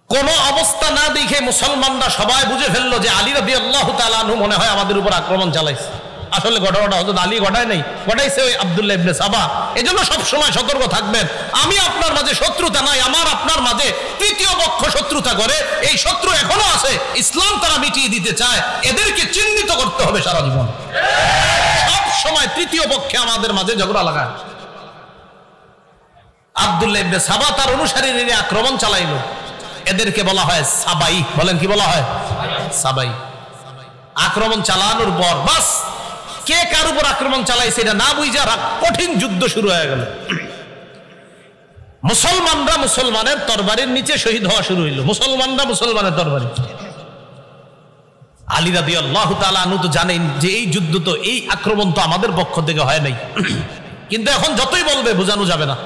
কোন অবস্থা না দেখে মুসলমানরা সবাই বুঝে ফেললো যে আলী রাদিয়াল্লাহু তাআলা আনহু মনে হয় আমাদের উপর আক্রমণ চালাইছে। আসলে ঘটনাটা হযরত আলী ঘটায় নাই, ঘটাইছে ওই আব্দুল্লাহ ইবনে সাবা। এজন্য সব সময় সতর্ক থাকবেন। আমি আপনার মাঝে শত্রুতা নাই, আমার আপনার মাঝে তৃতীয় পক্ষ শত্রুতা করে। এই শত্রু এখনো আছে, ইসলাম তারা মিটিয়ে দিতে চায়, এদেরকে চিহ্নিত করতে হবে সারা জীবন। সব সময় তৃতীয় পক্ষে আমাদের মাঝে ঝগড়া লাগায়। আব্দুল্লাহ ইবনে সাবা তার অনুসারীরা নিয়ে আক্রমণ চালাইলো। এদেরকে বলা হয় সাবাই। বলেন কি বলা হয়? সাবাই। আক্রমণ চালানোর পর বাস কে কার উপর আক্রমণ চালাইছে এটা না বুঝা কঠিন যুদ্ধ শুরু হয়ে গেল। মুসলমানরা মুসলমানের তরবারির নিচে শহীদ হওয়া শুরু হইল। মুসলমানরা মুসলমানের তরবারি। আলী রাদিয়াল্লাহু তাআলা আনহু তো জানেন যে এই যুদ্ধ তো এই আক্রমণ তো আমাদের পক্ষ থেকে হয় নাই, কিন্তু এখন যতই বলবে বোঝানো যাবে না।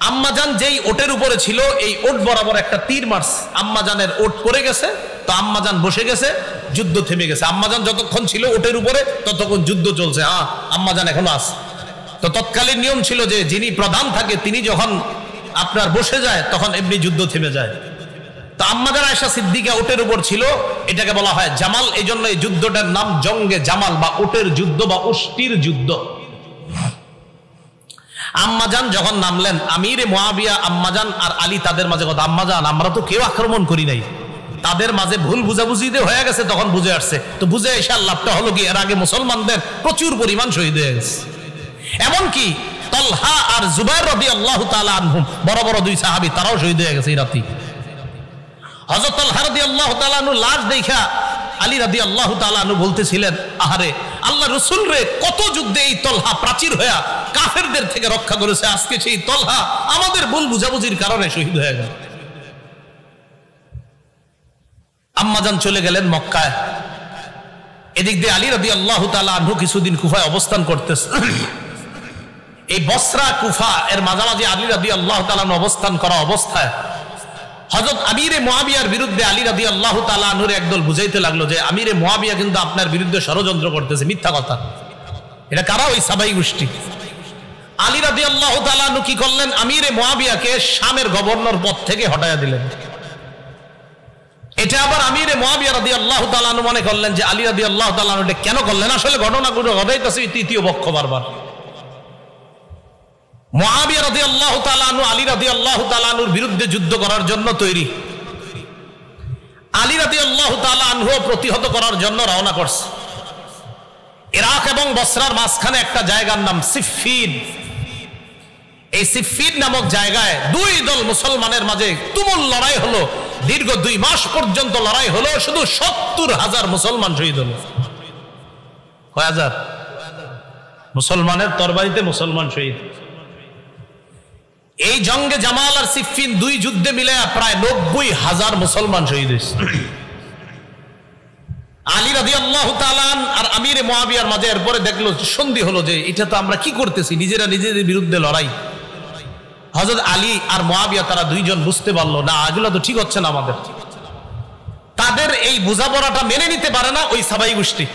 আম্মাজান যেই ওটের উপরে ছিল এই ওট বরাবর একটা তীর মারছে, আম্মাজানের ওট পড়ে গেছে, তো আম্মাজান বসে গেছে, যুদ্ধ থেমে গেছে। আম্মাজান যতক্ষণ ছিল ওটের উপরে ততক্ষণ যুদ্ধ চলছে। হ্যাঁ, আম্মাজান এখনো আছে। তো তৎকালীন নিয়ম ছিল যে যিনি প্রধান থাকে তিনি যখন আপনার বসে যায় তখন এমনি যুদ্ধ থেমে যায়। তো আম্মাজান আয়েশা সিদ্দিকা ওটের উপর ছিল, এটাকে বলা হয় জামাল। এই জন্য এই যুদ্ধটার নাম জঙ্গে জামাল বা ওটের যুদ্ধ বা ওষ্টির যুদ্ধ। আম্মাজান যখন নামলেন, আমিরে মুআবিয়া আম্মাজান আর আলী তাদের মাঝে কথা, আম্মাজান আমরা তো কেউ আক্রমণ করি নাই, তাদের মাঝে ভুল বুঝাবুঝিতে হয়ে গেছে, তখন বুঝে আসছে। তো বুঝে এসে লাভটা হলো কি, এর আগে মুসলমানদের প্রচুর পরিমাণ শহীদ হয়ে গেছে। এমনকি তলহা আর জুবাইর রাদিয়াল্লাহু তাআলা আনহুম বড় বড় দুই সাহাবী তারাও শহীদ হয়ে গেছে এই রাতে। হযরত তলহা রাদিয়াল্লাহু তাআলা আনহু লাশ দেখা আলী রাদিয়াল্লাহু তাআলা আনহু বলতেছিলেন, আহারে আল্লাহ রাসূল রে, কত যুদ্ধে এই তলহা প্রাচীর হয়ে কাফেরদের থেকে রক্ষা করেছে, আজকে সেই তলহা আমাদের ভুল বুঝাবুঝির কারণে শহীদ হয়ে গেল। আম্মাজান চলে গেলেন মক্কায়। এদিক দিয়ে আলী রাদিয়াল্লাহু তাআলা আনহু কিছুদিন কুফায় অবস্থান করতেছে। এই বসরা কুফা এর মাঝামাঝি আলী রাদিয়াল্লাহু তাআলা অবস্থান করা অবস্থায় হযরত আমিরে মুআবিয়ার বিরুদ্ধে আলী রাদিয়াল্লাহু তাআলা আনহুর একদল বুঝাইতে লাগলো যে আমিরে মুআবিয়া কিন্তু আপনার বিরুদ্ধে ষড়যন্ত্র করতেছে, মিথ্যা কথা। এটা কারা? ওই সাবাই গোষ্ঠী। আলী রাদিয়াল্লাহু তাআলা আনহু কি করলেন? আমিরে মুআবিয়াকে শামের গভর্নর পদ থেকে হটায়া দিলেন। এটা আবার আমিরে মুআবিয়া রাদিয়াল্লাহু তাআলা আনহু মনে করলেন যে আলী রাদিয়াল্লাহু তাআলা আনহু এটা কেন করলেন? আসলে ঘটনাগুলো ঘটাইতেছে তৃতীয় পক্ষ বারবার। মুআবিয়া রাদিয়াল্লাহু তাআলা আনহু আলী রাদিয়াল্লাহু তাআলা আনহুর বিরুদ্ধে যুদ্ধ করার জন্য তৈরি। আলী রাদিয়াল্লাহু তাআলা আনহু প্রতিহত করার জন্য রওনা করছে। ইরাক এবং বসরার মাঝখানে একটা জায়গার নাম সিফফিন। এই সিফিন নামক জায়গায় দুই দল মুসলমানের মাঝে তুমুল লড়াই হলো, দীর্ঘ 2 মাস পর্যন্ত লড়াই হলো, শুধু 70,000 মুসলমান শহীদ হলো। কয় হাজার? মুসলমানের তরবারিতে মুসলমান শহীদ। এই জঙ্গে জামাল আর সিফিন 2 যুদ্ধে মিলে প্রায় 90,000 মুসলমান শহীদ হয়েছে। আলী রাদিয়াল্লাহু তাআলা আর আমিরে মুআবিয়ার মাঝে এরপরে দেখলো, সন্ধি হলো যে এটা তো আমরা কি করতেছি, নিজেরা নিজেদের বিরুদ্ধে লড়াই। হযরত আলী আর মুআবিয়া তারা 2 জন বুঝতে পারলো না, এগুলো তো ঠিক হচ্ছে না আমাদের। তাদের এই বোঝাপড়াটা মেনে নিতে পারে না ওই সাহাবী গোষ্ঠী।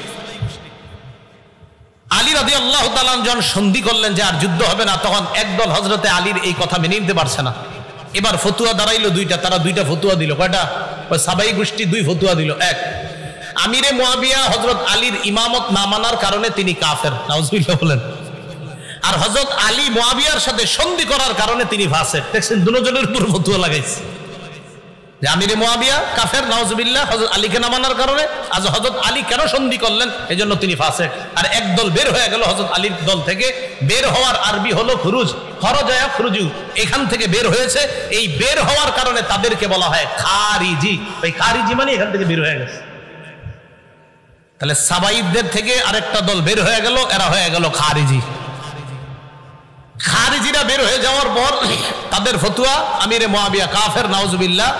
আলী রাদিয়াল্লাহু তাআলা যখন সন্ধি করলেন যে আর যুদ্ধ হবে না, তখন একদল হযরতে আলীর এই কথা মেনে নিতে পারছে না। এবার ফতুয়া দাঁড়াইলো 2টা, তারা 2টা ফতুয়া দিল। কয়টা? ওই সাহাবী গোষ্ঠী 2 ফতুয়া দিল। এক, আমিরে মুআবিয়া হযরত আলীর ইমামত না মানার কারণে তিনি কাফের, নাউজুবিল্লাহ বলেন। আর হযরত আলী মুআবিয়ার সাথে সন্ধি করার কারণে তিনি ফাসিক। দেখছেন, দুজনের উপর ফতুয়া লাগাইছে যে আমিরে মুআবিয়া কাফের, নাউজুবিল্লাহ, হযরত আলীকে না মানার কারণে। আজ হযরত আলী কেন সন্ধি করলেন, এজন্য তিনি ফাসিক। আর একদল বের হয়ে গেল হযরত আলীর দল থেকে। বের হওয়ার আরবি হলো খুরুজ, খরজায়া খুরুজু, এখান থেকে বের হয়েছে। এই বের হওয়ার কারণে তাদেরকে বলা হয় খারিজি। ওই খারিজি মানে এখান থেকে বের হয়ে গেছে। তাহলে সাবাইদের থেকে আরেকটা দল বের হয়ে গেল, এরা হয়ে গেল খারিজি। খারিজিরা বের হয়ে যাওয়ার পর তাদের ফতুয়া আমিরে মুআবিয়া কাফের, নাউজুবিল্লাহ।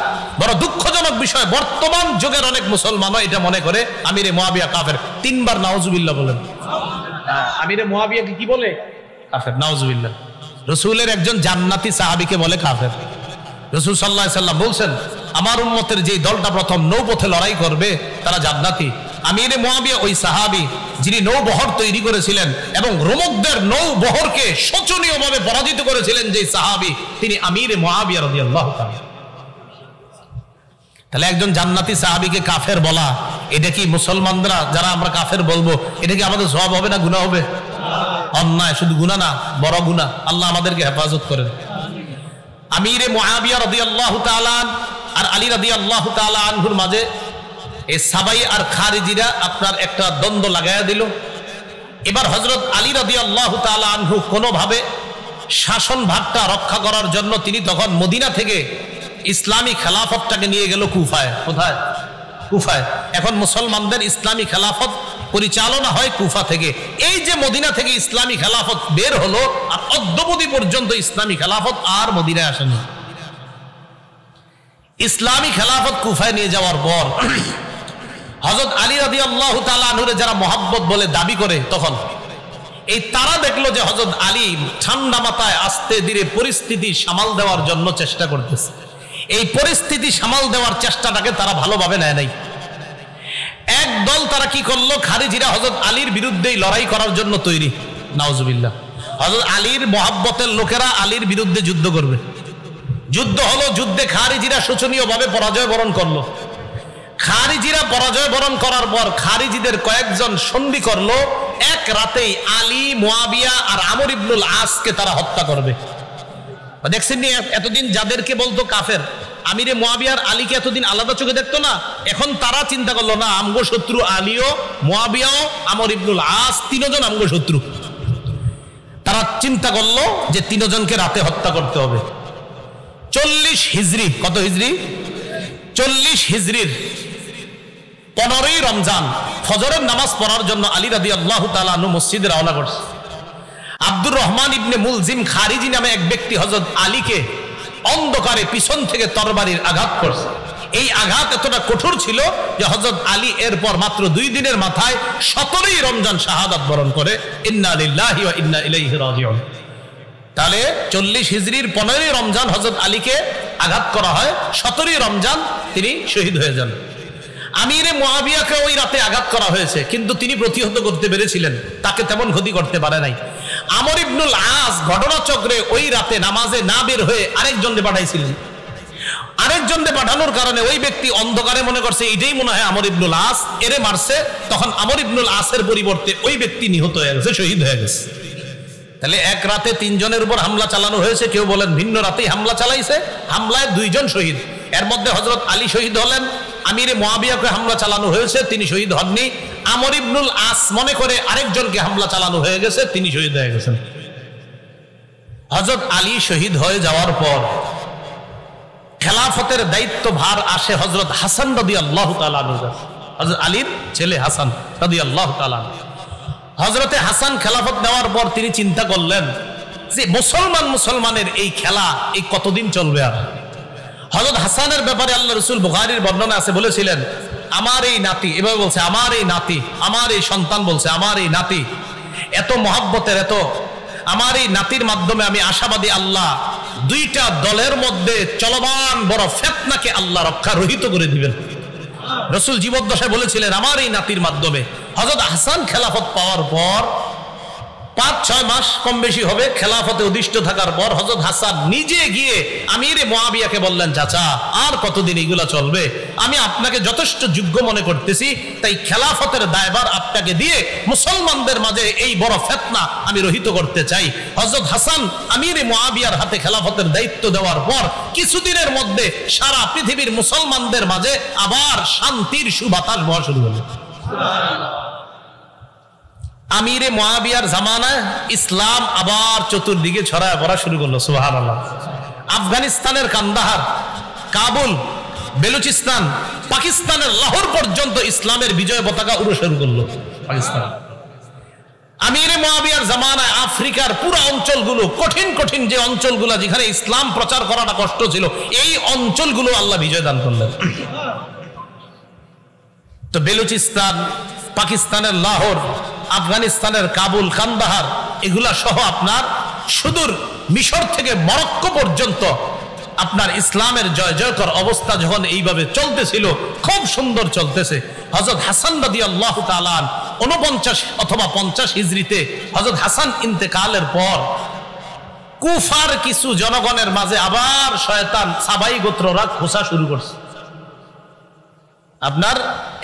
বড় দুঃখজনক বিষয়, বর্তমান যুগের অনেক মুসলমানও এটা মনে করে আমিরে মুআবিয়া কাফের। 3 বার নাউজুবিল্লাহ বলেন। আমিরে মুআবিয়াকে কি বলে? কাফের, নাউজুবিল্লাহ। রাসূলের একজন জান্নাতি সাহাবীকে বলে কাফের। রাসূল সাল্লাল্লাহু আলাইহি সাল্লাম বলছেন, আমার উম্মতের যে দলটা প্রথম নৌপথে লড়াই করবে তারা জান্নাতি। আমিরে মুআবিয়া ওই সাহাবী যিনি নৌবহর তৈরি করেছিলেন এবং রোমকদের নৌবহরকে শোচনীয়ভাবে পরাজিত করেছিলেন যে সাহাবী, তিনি আমিরে মুআবিয়া রাদিয়াল্লাহু তাআলা। তাহলে একজন জান্নাতি সাহাবীকে কাফের বলা, এটা কি মুসলমানরা যারা আমরা কাফের বলবো, এটা কি আমাদের সওয়াব হবে না গুনাহ হবে? অন্যায়, শুধু গুনাহ না, বড় গুনাহ। আল্লাহ আমাদেরকে হেফাজত করেন। আমিরে মুআবিয়া রাদিয়াল্লাহু তাআলা আর আলী রাদিয়াল্লাহু তাআলা আনহুর মাঝে এই সাবাই আর খারিজিরা আপনার একটা দ্বন্দ্ব লাগাইয়া দিল। এবার হযরত আলী রাদিয়াল্লাহু তাআলা আনহু কোনোভাবে শাসন ভাগটা রক্ষা করার জন্য তিনি তখন মদিনা থেকে ইসলামী খেলাফতটাকে নিয়ে গেল কুফায়। কোথায়? কুফায়। এখন মুসলমানদের ইসলামী খেলাফত পরিচালনা হয় কুফা থেকে। এই যে মদিনা থেকে ইসলামী খেলাফত বের হলো, আর অদ্যাবধি পর্যন্ত ইসলামী খেলাফত আর মদিনায় আসেনি। ইসলামী খেলাফত কুফায় নিয়ে যাওয়ার পর হযরত আলী রাদিয়াল্লাহু তাআলা আনহুরে যারা মহব্বত বলে দাবি করে, তখন এই তারা দেখলো যে হযরত আলী ঠান্ডা মাথায় আস্তে ধীরে পরিস্থিতি সামাল দেওয়ার জন্য চেষ্টা করতেছে। এই পরিস্থিতি সামাল দেওয়ার চেষ্টাটাকে তারা ভালোভাবে নেয় নাই। একদল তারা কি করলো, খারিজিরা হযরত আলীর বিরুদ্ধেই লড়াই করার জন্য তৈরি, নাউজুবিল্লাহ। হযরত আলীর মহব্বতের লোকেরা আলীর বিরুদ্ধে যুদ্ধ করবে। যুদ্ধ হলো, যুদ্ধে খারিজিরা শোচনীয়ভাবে পরাজয় বরণ করলো। খারিজিরা পরাজয় বরণ করার পর খারিজিদের কয়েকজন সন্ধি করলো, এক রাতেই আলী, মুআবিয়া আর আমর ইবনুল আসকে তারা হত্যা করবে। দেখছেন নি, এতদিন যাদেরকে বলতো কাফের, আমিরে মুআবিয়ার আলীকে এতদিন আলাদা চোখে দেখতো না, এখন তারা চিন্তা করলো না, আমগো শত্রু আলীও, মুআবিয়াও, আমর ইবনুল আস, 3 জন আমগো শত্রু। তারা চিন্তা করলো যে 3 জনকে রাতে হত্যা করতে হবে। 40 হিজরি, কত হিজরি? 40 হিজরির 15ই রমজান ফজরের নামাজ পড়ার জন্য আলী রাদিয়াল্লাহু তাআলা আনহু মসজিদে রওনা করছে। আব্দুর রহমান ইবনে মুলজিম খারিজি নামে এক ব্যক্তি হযরত আলীকে অন্ধকারে পিছন থেকে তরবারির আঘাত করছে। এই আঘাত এতটা কঠোর ছিল যে হযরত আলী এরপর মাত্র 2 দিনের মাথায় 17ই রমজান শাহাদাত বরণ করে। ইন্না লিল্লাহি ওয়া ইন্না ইলাইহি রাজিউন। তাহলে 40 হিজরির 15ই রমজান হযরত আলীকে আঘাত করা হয়, 17ই রমজান তিনি শহীদ হয়ে যান। আমিরে মুআবিয়াকে ওই রাতে আঘাত করা হয়েছে, কিন্তু তিনি প্রতিহত করতে পেরেছিলেন, তাকে তেমন ক্ষতি করতে পারে নাই। আমর ইবনুল আস ঘটনাচক্রে ওই রাতে নামাজে না বের হয়ে আরেকজনকে পাঠাইছিলেন। আরেকজনকে পাঠানোর কারণে ওই ব্যক্তি অন্ধকারে মনে করছে এটাই মনে হয় আমর ইবনুল আস, এরে মারছে। তখন আমর ইবনুল আসের পরিবর্তে ওই ব্যক্তি নিহত হয়ে গেছে, শহীদ হয়ে গেছে। তাহলে এক রাতে 3 জনের উপর হামলা চালানো হয়েছে। কেউ বলেন ভিন্ন রাতেই হামলা চালাইছে, হামলায় 2 জন শহীদ। এর মধ্যে হযরত আলী শহীদ হলেন, আমিরে মুআবিয়াকে হামলা চালানো হয়েছে, তিনি শহীদ হননি। আমর ইবনুল আস মনে করে আরেকজনকে হামলা চালানো হয়ে গেছে, তিনি শহীদ হয়ে গেছেন। হযরত আলী শহীদ হয়ে যাওয়ার পর খেলাফতের দায়িত্ব ভার আসে হযরত হাসান রাদিয়াল্লাহু তাআলা আনহু। হযরত আলীর ছেলে হাসান রাদিয়াল্লাহু তাআলা। হযরতে হাসান খেলাফত নেওয়ার পর তিনি চিন্তা করলেন যে মুসলমানের এই খেলা এই কতদিন চলবে। আর হযরত হাসানের ব্যাপারে আল্লাহ রাসূল বুখারীর বর্ণনা আছে, বলেছিলেন আমার এই নাতি, এভাবে বলছে আমার এই নাতি, আমার এই সন্তান, বলছে আমার এই নাতি এত মহব্বতের, এত আমার এই নাতির মাধ্যমে আমি আশাবাদী আল্লাহ দুইটা দলের মধ্যে চলমান বড় ফিতনাকে আল্লাহ রক্ষা রহিত করে দিবেন। রাসূল জীবদ্দশায় বলেছিলেন আমার এই নাতির মাধ্যমে। হযরত হাসান খেলাফত পাওয়ার পর 5-6 মাস কম বেশি হবে খেলাফতে অধিষ্ঠ থাকার পর হযরত হাসান নিজে গিয়ে আমিরে মুআবিয়াকে বললেন, চাচা আর কতদিন এগুলা চলবে, আমি আপনাকে যথেষ্ট যোগ্য মনে করতেছি, তাই খেলাফতের দায়ভার আপনাকে দিয়ে মুসলমানদের মাঝে এই বড় ফিতনা আমি রহিত করতে চাই। হযরত হাসান আমিরে মুআবিয়ার হাতে খেলাফতের দায়িত্ব দেওয়ার পর কিছুদিনের মধ্যে সারা পৃথিবীর মুসলমানদের মাঝে আবার শান্তির সুবাতাস বওয়া শুরু হলো। আমিরে মুআবিয়ার জামানায় ইসলাম আবার চতুর্দিকে ছড়ায় পড়া শুরু করলো। সুবহানাল্লাহ। আফগানিস্তানের কান্দাহার, কাবুল, বেলুচিস্তান, পাকিস্তানের লাহোর পর্যন্ত ইসলামের বিজয় পতাকা উড়ে শুরু করলো পাকিস্তান। আমিরে মুআবিয়ার জামানায় আফ্রিকার পুরো অঞ্চলগুলো, কঠিন কঠিন যে অঞ্চলগুলো যেখানে ইসলাম প্রচার করাটা কষ্ট ছিল, এই অঞ্চলগুলো আল্লাহ বিজয় দান করলেন। তো বেলুচিস্তান, পাকিস্তানের লাহোর, আফগানিস্তানের কাবুল, কান্দাহার, এগুলা সহ আপনার সুদূর মিশর থেকে মরক্কো পর্যন্ত আপনার ইসলামের জয় জয়কর অবস্থা যখন এইভাবে চলতেছিল, খুব সুন্দর চলতেছে, হযরত হাসান রাদিয়াল্লাহু তাআলা 49 অথবা 50 হিজরিতে হযরত হাসান ইন্তেকালের পর কুফার কিছু জনগণের মাঝে আবার শয়তান সাবাই গোত্ররা খোঁচা শুরু করছে। আপনার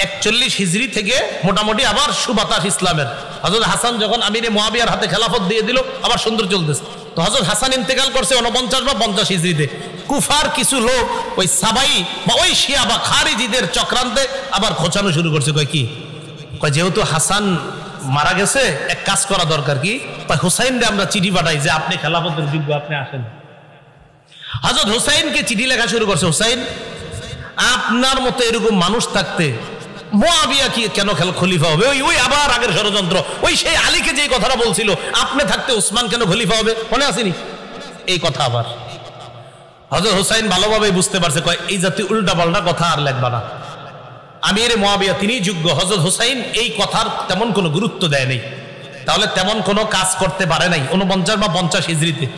41 হিজরি থেকে মোটামুটি আবার সুবাতাস ইসলামের। হযরত হাসান যখন আমিরে মুআবিয়ার হাতে খেলাফত দিয়ে দিল, আবার সুন্দর চলতেছে। তো হযরত হাসান ইন্তেকাল করছে 49 বা 50 হিজরিতে। কুফার কিছু লোক ওই সাবাই বা ওই শিয়া বা খারিজিদের চক্রান্তে আবার খোঁচানো শুরু করছে। কয় কি, কয় যেহেতু হাসান মারা গেছে, এক কাজ করা দরকার। কি, হুসাইনরে আমরা চিঠি পাঠাই যে আপনি খেলাফতের যোগ্য, আপনি আসেন। হযরত হুসাইনকে চিঠি লেখা শুরু করছে, হুসাইন আপনার মতো এরকম মানুষ থাকতে মুআবিয়া কি কেন খলিফা হবে? ওই আবার আগের ষড়যন্ত্র, ওই সেই আলীকে যে কথাটা বলছিল আপনি থাকতে ওসমান কেন খলিফা হবে, মনে আসেনি এই কথা? আবার হযরত হুসাইন ভালোভাবে বুঝতে পারছে, কয় এই জাতীয় উল্টা পাল্টা কথা আর লেখবা না, আমিরে মুআবিয়া তিনি যোগ্য। হযরত হুসাইন এই কথার তেমন কোনো গুরুত্ব দেয় নাই, তাহলে তেমন কোনো কাজ করতে পারে নাই। 49 বা 50 হিজরিতে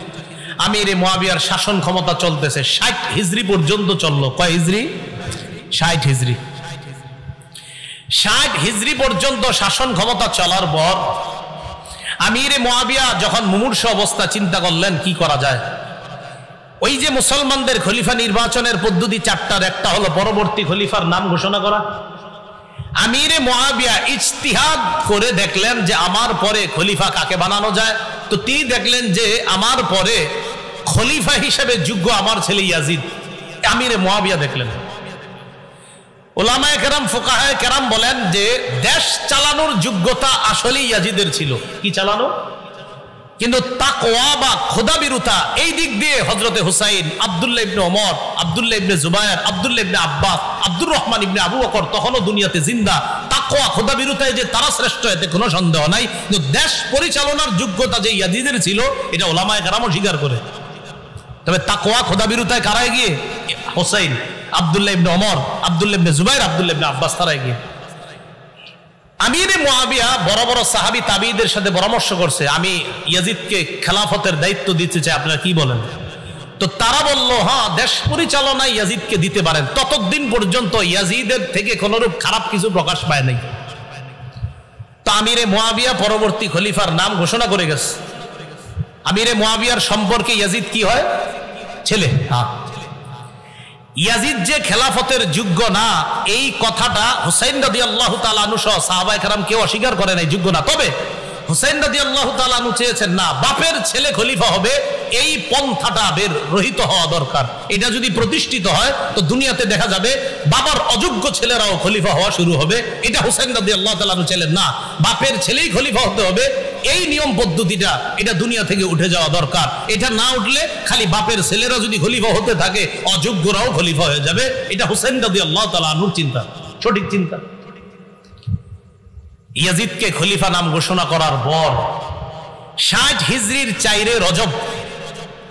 আমিরে মুআবিয়ার শাসন ক্ষমতা চলতেছে 60 হিজরি পর্যন্ত চললো। কয় হিজরি? 60 হিজরি। 60 হিজরি পর্যন্ত শাসন ক্ষমতা চলার পর আমিরে মুআবিয়া যখন মুমূর্ষ অবস্থা, চিন্তা করলেন কি করা যায়। ওই যে মুসলমানদের খলিফা নির্বাচনের পদ্ধতি 4টার, একটা হলো পরবর্তী খলিফার নাম ঘোষণা করা। আমিরে মুআবিয়া ইজতিহাদ করে দেখলেন যে আমার পরে খলিফা কাকে বানানো যায়। তো তিনি দেখলেন যে আমার পরে খলিফা হিসেবে যোগ্য আমার ছেলে ইয়াজিদ। আমিরে মুআবিয়া দেখলেন। উলামায়ে কেরাম, ফুকাহায়ে কেরাম বলেন যে দেশ চালানোর যোগ্যতা আসলে ইয়াজিদের ছিল। কি চালানো? কিন্তু তাকওয়া বা খোদাবিরুতা এই দিক দিয়ে হযরতে হুসাইন, আব্দুল্লাহ ইবনে ওমর, আব্দুল্লাহ ইবনে জুবায়ের, আব্দুল্লাহ ইবনে আব্বাস, আব্দুর রহমান ইবনে আবু বকর তখনও দুনিয়াতে জিন্দা। তাকওয়া খোদাবিরুতায় যে তারা শ্রেষ্ঠ, এতে কোনো সন্দেহ নাই। কিন্তু দেশ পরিচালনার যোগ্যতা যে ইয়াজিদের ছিল, এটা উলামায়ে কেরামও স্বীকার করে। তবে তাকওয়া খোদাবিরুতায় কারা এগিয়ে? হুসাইন, আব্দুল্লাহ ইবনে ওমর, আব্দুল্লাহ ইবনে জুবায়ের, আব্দুল্লাহ ইবনে আব্বাস, তারা এগিয়ে। আমিরে মুআবিয়া বড় বড় সাহাবী তাবিঈদের সাথে পরামর্শ করছে, আমি ইয়াজিদকে খেলাফতের দায়িত্ব দিতে চাই, আপনারা কি বলেন? তো তারা বলল, হ্যাঁ, দেশ পরিচালনায় ইয়াজিদকে দিতে পারেন। ততদিন পর্যন্ত ইয়াজিদের থেকে কোনরূপ খারাপ কিছু প্রকাশ পায় নাই। তো আমিরে মুআবিয়া পরবর্তী খলিফার নাম ঘোষণা করে গেছে। আমিরে মুআবিয়ার সম্পর্কে ইয়াজিদ কি হয়? ছেলে। হ্যাঁ, ইয়াজিদ যে খেলাফতের যোগ্য না, এই কথাটা হুসাইন রাদিয়াল্লাহু তাআলা আনহু সহ সাহাবায়ে কেরাম কেউ অস্বীকার করে নাই, যোগ্য না। তবে হুসাইন রাদিয়াল্লাহু তাআলা আনহু চেয়েছেন, না, বাপের ছেলে খলিফা হবে, এই পন্থাটা বের রহিত হওয়া দরকার। এটা যদি প্রতিষ্ঠিত হয় তো দুনিয়াতে দেখা যাবে বাবার অযোগ্য ছেলেরাও খলিফা হওয়া শুরু হবে। এটা হুসাইন রাদিয়াল্লাহু তাআলা আনহু ছিলেন না, বাপের ছেলেই খলিফা হতে হবে, এই নিয়ম পদ্ধতিটা এটা দুনিয়া থেকে উঠে যাওয়া দরকার। এটা না উঠলে খালি বাপের ছেলেরা যদি খলিফা হতে থাকে, অযোগ্যরাও খলিফা হয়ে যাবে। এটা হুসাইন রাদিয়াল্লাহু তাআলা আনহুর চিন্তা, সঠিক চিন্তা। ইয়াজিদকে খলিফা নাম ঘোষণা করার পর 60 হিজরির 4 রজব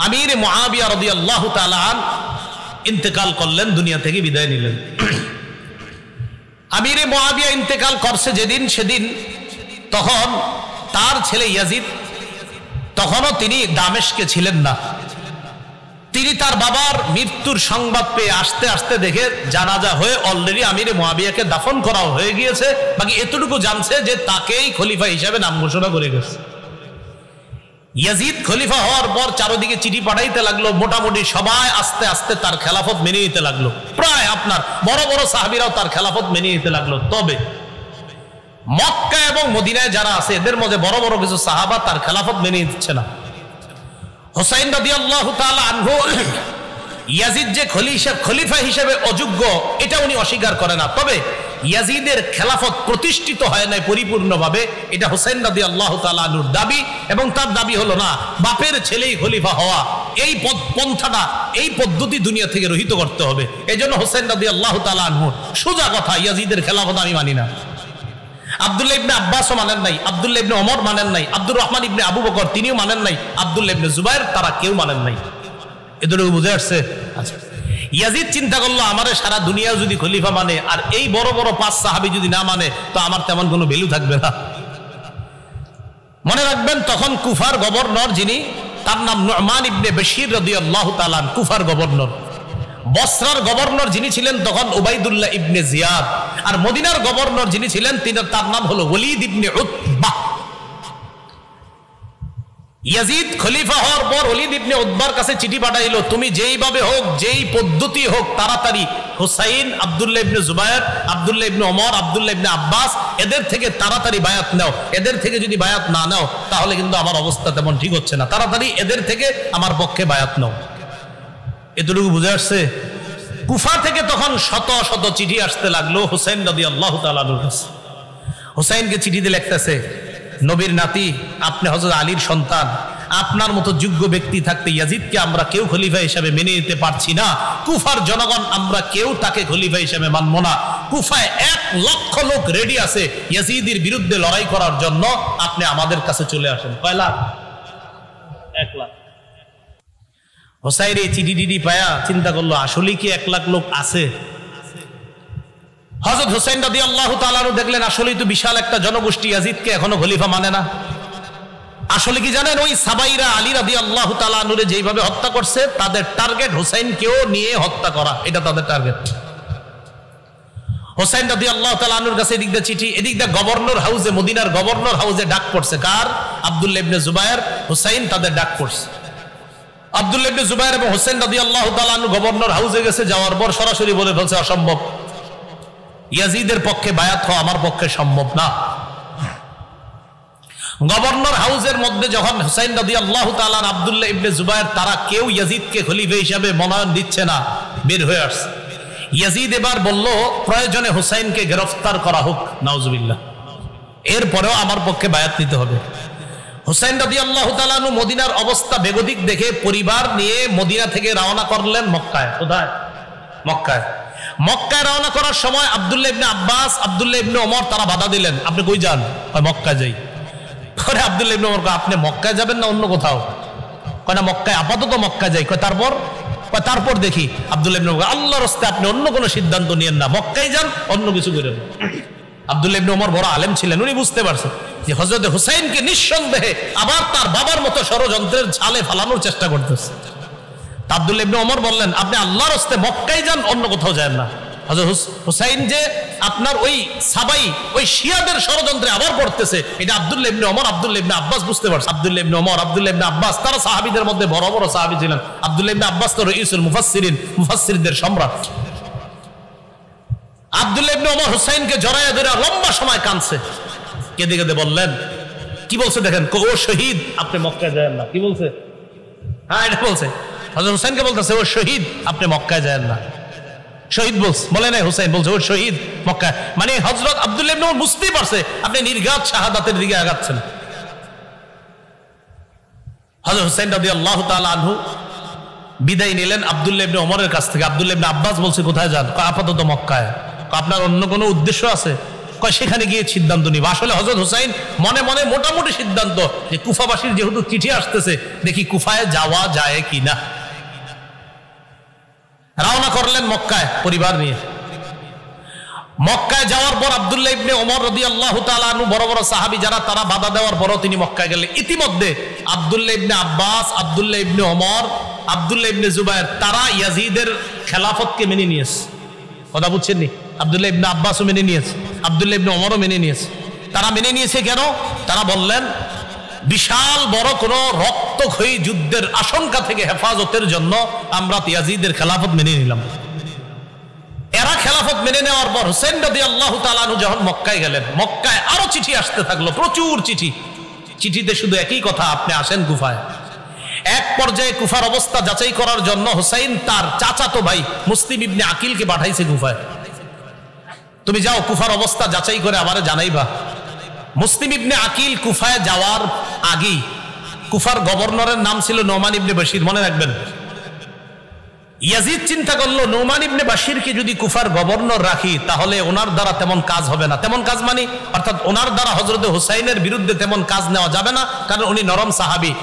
আমির মুআবিয়া রাদিয়াল্লাহু তাআলা ইন্তেকাল করলেন, দুনিয়া থেকে বিদায় নিলেন। আমিরে মুআবিয়া ইন্তেকাল করছে যেদিন, সেদিন তখন তার ছেলে ইয়াজিদ, তখনও তিনি দামেস্কে ছিলেন না। তিনি তার বাবার মৃত্যুর সংবাদ পেয়ে আস্তে আস্তে দেখে জানাজা হয়ে অলরেডি আমিরে মুআবিয়াকে দাফন করা হয়ে গিয়েছে। বাকি এতটুকু জানছে যে তাকেই খলিফা হিসাবে নাম ঘোষণা করে গেছে। ইয়াজিদ খলিফা হওয়ার পর চারদিকে চিঠি পাঠাইতে লাগলো, মোটামুটি সবাই আস্তে আস্তে তার খেলাফত মেনে নিতে লাগলো। প্রায় আপনার বড় বড় সাহাবীরাও তার খেলাফত মেনে নিতে লাগলো। তবে মক্কা এবং মদিনায় যারা আছে এদের মধ্যে বড় বড় কিছু সাহাবা তার খেলাফত মেনে নিচ্ছে না। হুসাইন রাদিয়াল্লাহু তাআলা আনহু ইয়াজিদ যে খলিফা হিসেবে অযোগ্য এটা উনি অস্বীকার করে না। তবে ইয়াজিদের খেলাফত প্রতিষ্ঠিত হয় নাই পরিপূর্ণভাবে, এটা হুসাইন রাদিয়াল্লাহু তাআলা আনহুর দাবি। এবং তার দাবি হলো না, বাপের ছেলেই খলিফা হওয়া, এই পন্থাটা, এই পদ্ধতি দুনিয়া থেকে রহিত করতে হবে। এজন্য হুসাইন রাদিয়াল্লাহু তাআলা আনহু সোজা কথা, ইয়াজিদের খেলাফত আমি মানি না। আব্দুল্লাহ ইবনে আব্বাসও মানেন নাই, আব্দুল্লাহ ইবনে ওমর মানেন নাই, আব্দুর রহমান ইবনে আবু বকর তিনিও মানেন নাই, আব্দুল্লাহ ইবনে জুবায়ের তারা কেউ মানেন নাই। এদেরও বুঝে আসছে। আচ্ছা, ইয়াজিদ চিন্তা করলো আমারে সারা দুনিয়া যদি খলিফা মানে আর এই বড় বড় 5 সাহাবী যদি না মানে তো আমার তেমন কোনো ভ্যালু থাকবে না। মনে রাখবেন তখন কুফার গভর্নর যিনি, তার নাম নু'মান ইবনে বশীর রাদিয়াল্লাহু তাআলা, কুফার গভর্নর। বসরার গভর্নর যিনি ছিলেন তখন উবাইদুল্লাহ ইবনে জিয়াদ। আর মদিনার গভর্নর যিনি ছিলেন তার নাম হলো ওয়ালিদ ইবনে উতবা। ইয়াজিদ খলিফা হওয়ার পর ওয়ালিদ ইবনে উতবার কাছে চিঠি পাঠাইলো, তুমি যেইভাবে হোক, যেই পদ্ধতি হোক, তাড়াতাড়ি হুসাইন, আব্দুল্লাহ ইবনে জুবায়ের, আব্দুল্লাহ ইবনে ওমর, আব্দুল্লাহ ইবনে আব্বাস এদের থেকে তাড়াতাড়ি বায়াত নাও। এদের থেকে যদি বায়াত না নাও তাহলে কিন্তু আমার অবস্থা তেমন ঠিক হচ্ছে না। তাড়াতাড়ি এদের থেকে আমার পক্ষে বায়াত নাও। এতটুকু বুঝে আসছে। কুফা থেকে তখন শত শত চিঠি আসতে লাগলো হুসাইন রাদিয়াল্লাহু তাআলা আনহুর কাছে। হুসাইনকে চিঠিতে লিখতেছে, নবীর নাতি, আপনি হযরত আলীর সন্তান, আপনার মতো যোগ্য ব্যক্তি থাকতে ইয়াজিদকে আমরা কেউ খলিফা হিসেবে মেনে নিতে পারছি না। কুফার জনগণ আমরা কেউ তাকে খলিফা হিসেবে মানব না। কুফায় 1 লক্ষ লোক রেডি আছে ইয়াজিদের বিরুদ্ধে লড়াই করার জন্য, আপনি আমাদের কাছে চলে আসেন। কয় লাখ? 1 লাখ। হুসাইন এই চিঠি পায়া চিন্তা করলো আসলে কি 1 লাখ লোক আছে? হযরত হুসাইন রাদিয়াল্লাহু তাআলা দেখলেন আসলেই তো বিশাল একটা জনগোষ্ঠী ইয়াজিদকে এখনো খলিফা মানে না। আসলে কি জানেন, ওই সাবাইরা আলী রাদিয়াল্লাহু তাআলা আনহুরে যেইভাবে হত্যা করছে, তাদের টার্গেট হুসাইনকেও নিয়ে হত্যা করা, এটা তাদের টার্গেট। হুসাইন রাদিয়াল্লাহু তাআলা আনহুর কাছে এদিক দিয়ে চিঠি, এদিক দিয়ে গভর্নর হাউসে, মদিনার গভর্নর হাউসে ডাক পড়ছে। কার? আব্দুল্লাহ ইবনে জুবায়ের, হুসাইন তাদের ডাক পড়ছে। আব্দুল্লাহ ইবনে জুবায়ের এবং হুসাইন রাদিয়াল্লাহু তাআলা আনহু গভর্নর হাউসে গেছে, যাওয়ার পর সরাসরি বলে ফেলছে অসম্ভব, ইয়াজিদের পক্ষে বায়াত হওয়া আমার পক্ষে সম্ভব না। গভর্নর হাউসের মধ্যে যখন হুসাইন রাদিয়াল্লাহু তাআলা আর আব্দুল্লাহ ইবনে জুবায়ের তারা কেউ ইয়াজিদকে খলিফা হিসেবে মনোনয়ন দিচ্ছে না, বের হয়ে আসছে। ইয়াজিদ এবার বলল প্রয়োজনে হুসাইনকে গ্রেফতার করা হোক, নাউজুবিল্লাহ, এরপরেও আমার পক্ষে বায়াত নিতে হবে। হুসাইন রাদিয়াল্লাহু তাআলা আনহু মদিনার অবস্থা বেগতিক দেখে পরিবার নিয়ে মদিনা থেকে রওনা করলেন মক্কায়। কোথায়? মক্কায়। মক্কায় রওনা করার সময় আব্দুল্লাহ ইবনে আব্বাস, আব্দুল্লাহ ইবনে ওমর তারা বাধা দিলেন, আপনি কই যান? মক্কায় যাই। পরে আব্দুল্লাহ ইবনে ওমর কয় আপনি মক্কায় যাবেন না অন্য কোথাও? কয় না মক্কায়, আপাতত মক্কায় যাই। কয় তারপর দেখি। আব্দুল্লাহ ইবনে ওমর আল্লাহর রাস্তায় আপনি অন্য কোনো সিদ্ধান্ত নিয়েন না, মক্কায় যান, অন্য কিছু করেন। আব্দুল্লাহ ইবনে ওমর বড় আলেম ছিলেন, উনি বুঝতে পারছেন যে হযরত হুসাইনকে নিঃসন্দেহে আবার তার বাবার মতো ষড়যন্ত্রের জালে ফালানোর চেষ্টা করতেছে। আব্দুল্লাহ ইবনে ওমর বললেন আপনি আল্লাহর রাস্তায় মক্কায় যান, অন্য কোথাও যান না। হযরত হুসাইন যে আপনার ওই সাবাই, ওই শিয়াদের ষড়যন্ত্রে আবার পড়তেছে, এটা আব্দুল্লাহ ইবনে ওমর, আব্দুল্লাহ ইবনে আব্বাস বুঝতে পারছে। আব্দুল্লাহ ইবনে ওমর, আব্দুল্লাহ ইবনে আব্বাস তারা সাহাবীদের মধ্যে বড় বড় সাহাবী ছিলেন। আব্দুল্লাহ ইবনে আব্বাস তো রাইসুল মুফাসসিরিন, মুফাসসিরদের সম্রাট। আব্দুল্লাহ ইবনে ওমর হুসাইনকে জড়াইয়া ধরে লম্বা সময় কাঁদছে, কেঁদে কেঁদে বললেন, কি বলছে দেখেন, ও শহীদ, আপনি মক্কায় যান না। কি বলছে? হ্যাঁ, এটা বলছে। হযরত হুসাইনকে বলতেছে ও শহীদ, আপনি মক্কায় যান না। শহীদ বলে নাই, হুসাইন বলছে ও শহীদ মক্কায়। মানে হযরত আব্দুল্লাহ ইবনে ওমর বুঝতেই পারছে আপনি নির্ঘাত শাহাদাতের দিকে আগাচ্ছেন। হযরত হুসাইন রাদিয়াল্লাহু তাআলা আনহু বিদায় নিলেন আব্দুল্লাহ ইবনে ওমরের কাছ থেকে। আব্দুল্লাহ ইবনে আব্বাস বলছে কোথায় যান? আপাতত মক্কায়। আপনার অন্য কোনো উদ্দেশ্য আছে? সেখানে গিয়ে সিদ্ধান্ত নিব। আসলে হযরত হুসাইন মনে মনে মোটামুটি সিদ্ধান্ত যে কুফাবাসীর যেহেতু চিঠি আসতেছে, দেখি কুফায় যাওয়া যায় কিনা। রওনা করলেন মক্কায় পরিবার নিয়ে। মক্কায় যাওয়ার পর আব্দুল্লাহ ইবনে ওমর রাদিয়াল্লাহু তাআলা আনহু বড় বড় সাহাবী যারা, তারা বাধা দেওয়ার পরও তিনি মক্কায় গেলেন। ইতিমধ্যে আব্দুল্লাহ ইবনে আব্বাস, আব্দুল্লাহ ইবনে ওমর, আব্দুল্লাহ ইবনে জুবায়ের তারা ইয়াজিদের খেলাফতকে মেনে নিয়েছে। কথা বুঝছেন নি? আব্দুল্লাহ ইবনে আব্বাসও মেনে নিয়েছে, আব্দুল্লাহ ইবনে ওমরও মেনে নিয়েছে। তারা মেনে নিয়েছে কেন? তারা বললেন বিশাল বড় কোনো রক্তক্ষয়ী যুদ্ধের আশঙ্কা থেকে হেফাজতের জন্য আমরা ইয়াজিদের খেলাফত মেনে নিলাম। এরা খেলাফত মেনে নেওয়ার পর হুসাইন রাদিয়াল্লাহু তাআলা আনহু যখন মক্কায় গেলেন, মক্কায় আরো চিঠি আসতে থাকলো, প্রচুর চিঠি। চিঠিতে শুধু একই কথা, আপনি আসেন কুফায়। এক পর্যায়ে কুফার অবস্থা যাচাই করার জন্য হুসাইন তার চাচাতো ভাই মুসলিম ইবনে আকিলকে পাঠাইছে কুফায়। তুমি যাও কুফার অবস্থা যাচাই করে আমারে জানাইবা। মুসলিম ইবনে আকিল কুফায় যাওয়ার আগেই, কুফার গভর্নরের নাম ছিল নোমান ইবনে বশির, মনে রাখবেন। ইয়াজিদ চিন্তা করলো নোমান ইবনে বাশিরকে যদি কুফার গভর্নর রাখি তাহলে ওনার দ্বারা তেমন কাজ হবে না। তেমন কাজ মানে অর্থাৎ ওনার দ্বারা হযরত হুসাইনের বিরুদ্ধে তেমন কাজ নেওয়া যাবে না, কারণ উনি নরম সাহাবী।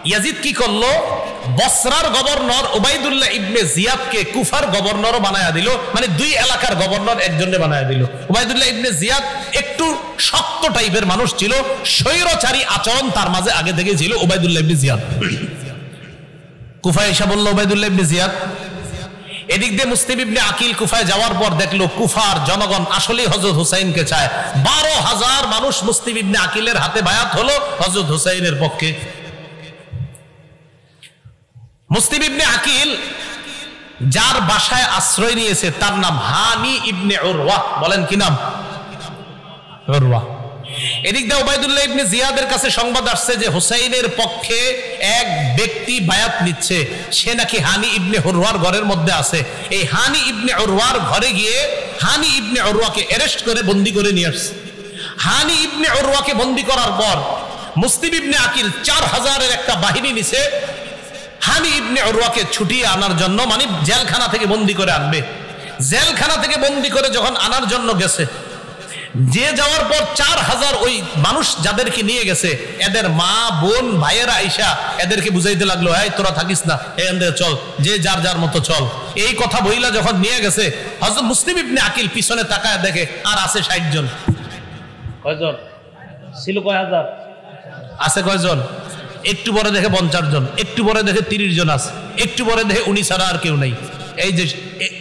ইয়াজিদ কি করলো? বসরার গভর্নর উবাইদুল্লাহ ইবনে জিয়াদকে কুফার গভর্নরও বানায়া দিল, মানে দুই এলাকার গভর্নর একজনে বানায়া দিল। উবাইদুল্লাহ ইবনে জিয়াদ একটু শক্ত টাইপের মানুষ ছিল, স্বৈরচারী আচরণ তার মাঝে আগে থেকে ছিল। উবাইদুল্লাহ ইবনে জিয়াদ কুফায় এসে বলল উবাইদুল্লাহ ইবনে জিয়াদ। এদিক দিয়ে মুসলিম ইবনে আকিল কুফায় যাওয়ার পর দেখলো কুফার জনগণ আসলে হযরত হুসাইনকে চায়। 12,000 মানুষ মুসলিম ইবনে আকিলের হাতে বায়াত হলো হযরত হুসাইনের পক্ষে। মুসলিম ইবনে আকিল যার বাসায় আশ্রয় নিয়েছে তার নাম হানি ইবনে উরওয়া। বলেন কি নাম? উরওয়া। এদিক দিয়ে উবাইদুল্লাহ ইবনে জিয়াদের কাছে সংবাদ আসছে যে হুসাইনের পক্ষে এক ব্যক্তি বায়াত নিচ্ছে, সে নাকি হানি ইবনে উরওয়ার ঘরের মধ্যে আছে। এই হানি ইবনে উরওয়ার ঘরে গিয়ে হানি ইবনে উরওয়াকে অ্যারেস্ট করে বন্দী করে নিয়ে আসছে। হানি ইবনে উরওয়াকে বন্দী করার পর মুসলিম ইবনে আকিল 4000-এর একটা বাহিনী নিছে হানি ইবনে উরওয়াকে ছুটিয়ে আনার জন্য, মানে জেলখানা থেকে বন্দী করে আনবে। জেলখানা থেকে বন্দী করে যখন আনার জন্য গেছে, যে যাওয়ার পর 4000 ওই মানুষ যাদেরকে নিয়ে গেছে এদের মা বোন ভাইয়েরা আইসা এদেরকে বুঝাইতে লাগলো, এই তোরা থাকিস না, এখান থেকে চল, যে যার যার মতো চল। এই কথা বইলা যখন নিয়ে গেছে, হযরত মুসলিম ইবনে আকিল পিছনে তাকায় দেখে আর আছে 60 জন। কয়জন ছিল? কয় হাজার আছে? কয়জন? একটু পরে দেখে 50 জন, একটু পরে দেখে 30 জন আছে, একটু পরে দেখে উনি ছাড়া আর কেউ নেই। এই যে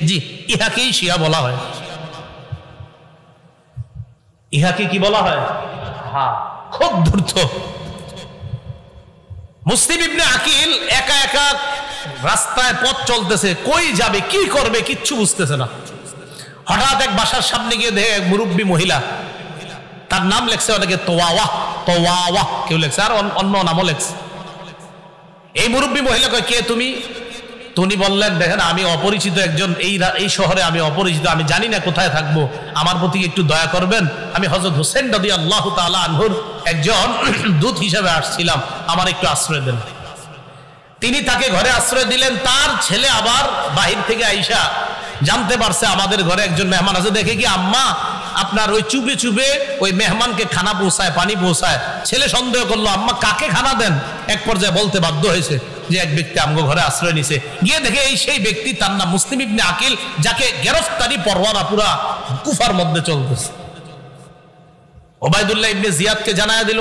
জি, ইহাকেই শিয়া বলা হয়। ইহাকে কি বলা হয়? হ্যাঁ, খুব ধূর্ত। মুসলিম ইবনে আকিল একা একা রাস্তায় পথ চলতেছে, কই যাবে কি করবে কিচ্ছু বুঝতেছে না। হঠাৎ এক বাসার সামনে গিয়ে দেখে এক মুরব্বী মহিলা, তার নাম লেখছে অনেকে তোয়াওয়া, তোয়াওয়া কেউ লেখছে, আর অন্য নামও লেখছে। এই মুরব্বী মহিলা কয়, কে তুমি? উনি বললেন, দেখেন আমি অপরিচিত একজন, এই শহরে আমি অপরিচিত, আমি জানি না কোথায় থাকবো, আমার প্রতি একটু দয়া করবেন। আমি হযরত হুসাইন রাদিয়াল্লাহু তাআলা আনহুর একজন দূত হিসেবে আসছিলাম, আমার একটু আশ্রয় দেন। তিনি তাকে ঘরে আশ্রয় দিলেন। তার ছেলে আবার বাহির থেকে আইসা জানতে পারছে আমাদের ঘরে একজন মেহমান আছে, দেখে কি আম্মা আপনার ওই চুপে চুপে ওই মেহমানকে খানা পৌঁছায়, পানি পৌঁছায়। ছেলে সন্দেহ করলো আম্মা কাকে খানা দেন। এক পর্যায়ে বলতে বাধ্য হয়েছে যে এক ব্যক্তি আমগো ঘরে আশ্রয় নিছে। গিয়ে দেখে এই সেই ব্যক্তি, তার নাম মুসলিম ইবনে আকিল, যাকে গ্রেফতারি পরোয়ানা পুরা কুফার মধ্যে চলতেছে। উবাইদুল্লাহ ইবনে জিয়াদকে জানায়া দিল।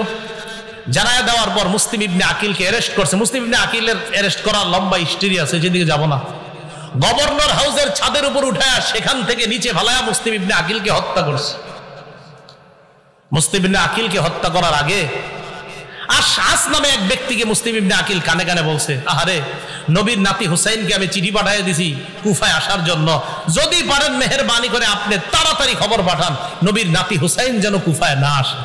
জানায়া দেওয়ার পর মুসলিম ইবনে আকিলকে অ্যারেস্ট করছে। মুসলিম ইবনে আকিলের অ্যারেস্ট করার লম্বা হিস্ট্রি আছে, যেদিকে যাব না। গভর্নর হাউসের ছাদের উপর উঠায়া সেখান থেকে নিচে ফালায়া মুসলিম ইবনে আকিলকে হত্যা করছে। মুসলিম ইবনে আকিলকে হত্যা করার আগে আশআস নামে এক ব্যক্তিকে মুসলিম ইবনে আকিল কানে কানে বলছে, আহারে নবীর নাতি হুসাইনকে আমি চিঠি পাঠিয়ে দিছি কুফায় আসার জন্য, যদি পারেন মেহেরবানি করে আপনি তাড়াতাড়ি খবর পাঠান নবীর নাতি হুসাইন যেন কুফায় না আসে।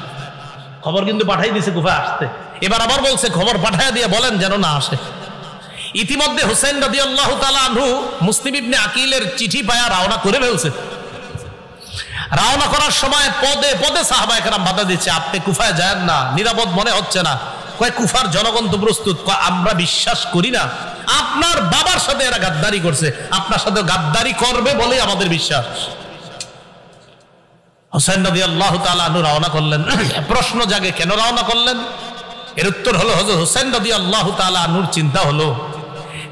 খবর কিন্তু পাঠাই দিছে কুফায় আসতে, এবার আবার বলছে খবর পাঠায় দিয়ে বলেন যেন না আসে। ইতিমধ্যে হুসাইন রাদিয়াল্লাহু তাআলা আনহু মুসলিম ইবনে আকিলের চিঠি পায়া রওনা করে ফেলছে। রওনা করার সময় পদে পদে সাহাবায়ে কেরাম বাধা দিচ্ছে, আপনি কুফায় যান না, নিরাপদ মনে হচ্ছে না। কয় কুফার জনগণ তো প্রস্তুত, কয় আমরা বিশ্বাস করি না, আপনার বাবার সাথে এরা গাদ্দারি করছে, আপনার সাথে গাদ্দারি করবে বলে আমাদের বিশ্বাস। হুসাইন রাদিয়াল্লাহু তাআলা আনহু রওনা করলেন। প্রশ্ন জাগে কেন রওনা করলেন? এর উত্তর হলো হযরত হুসাইন রাদিয়াল্লাহু তাআলা আনহুর চিন্তা হলো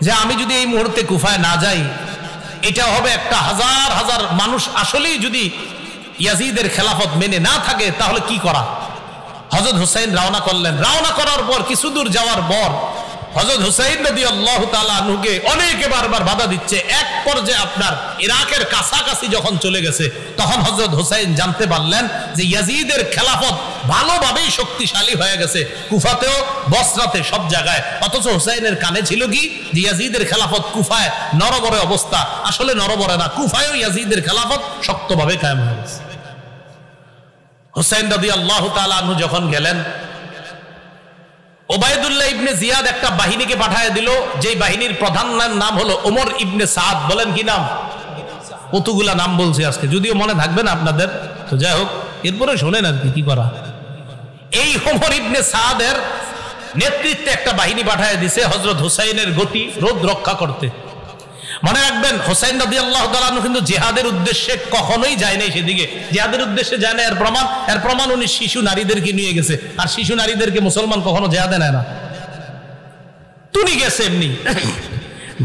যে আমি যদি এই মুহূর্তে কুফায় না যাই, এটা হবে একটা হাজার হাজার মানুষ আসলেই যদি ইয়াজিদের খেলাফত মেনে না থাকে তাহলে কি করা। হযরত হুসাইন রওনা করলেন। রওনা করার পর কিছু দূর যাওয়ার পর হযরত হুসাইন রাদিয়াল্লাহু তাআলা আনহুকে অনেকে বারবার বাধা দিচ্ছে। এক পর্যায়ে আপনার ইরাকের কাছাকাছি যখন চলে গেছে তখন হযরত হুসাইন জানতে পারলেন যে ইয়াজিদের খেলাফত ভালোভাবেই শক্তিশালী হয়ে গেছে, কুফাতেও বসরাতে সব জায়গায়। অথচ হুসাইনের কানে ছিল কি যে ইয়াজিদের খেলাফত কুফায় নরবরে অবস্থা, আসলে নরবরে না, কুফায়ও ইয়াজিদের খেলাফত শক্তভাবে কায়েম হয়ে গেছে। হুসাইন রাদিয়াল্লাহু তাআলা আনহু যখন গেলেন, ওবায়দুল্লাহ ইবনে জিয়াদ একটা বাহিনীকে পাঠিয়ে দিল, যেই বাহিনীর প্রধান নাম হলো ওমর ইবনে সাদ। বলেন কি নাম? কতগুলা নাম বলছি আজকে, যদিও মনে থাকবে না আপনাদের, তো যাই হোক এরপরে শোনেন আর কি করা। এই ওমর ইবনে সাদের নেতৃত্বে একটা বাহিনী পাঠিয়ে দিছে হযরত হুসাইনের গতি রোধ রক্ষা করতে। মনে রাখবেন হুসাইন রাদিয়াল্লাহু তাআলা আনহু কিন্তু জিহাদের উদ্দেশ্যে কখনোই যায় নাই সেদিকে, জিহাদের উদ্দেশ্যে যায় না। এর প্রমাণ উনি শিশু নারীদেরকে নিয়ে গেছে, আর শিশু নারীদেরকে মুসলমান কখনো জিহাদে নেয় না, তুমি গেছে এমনি।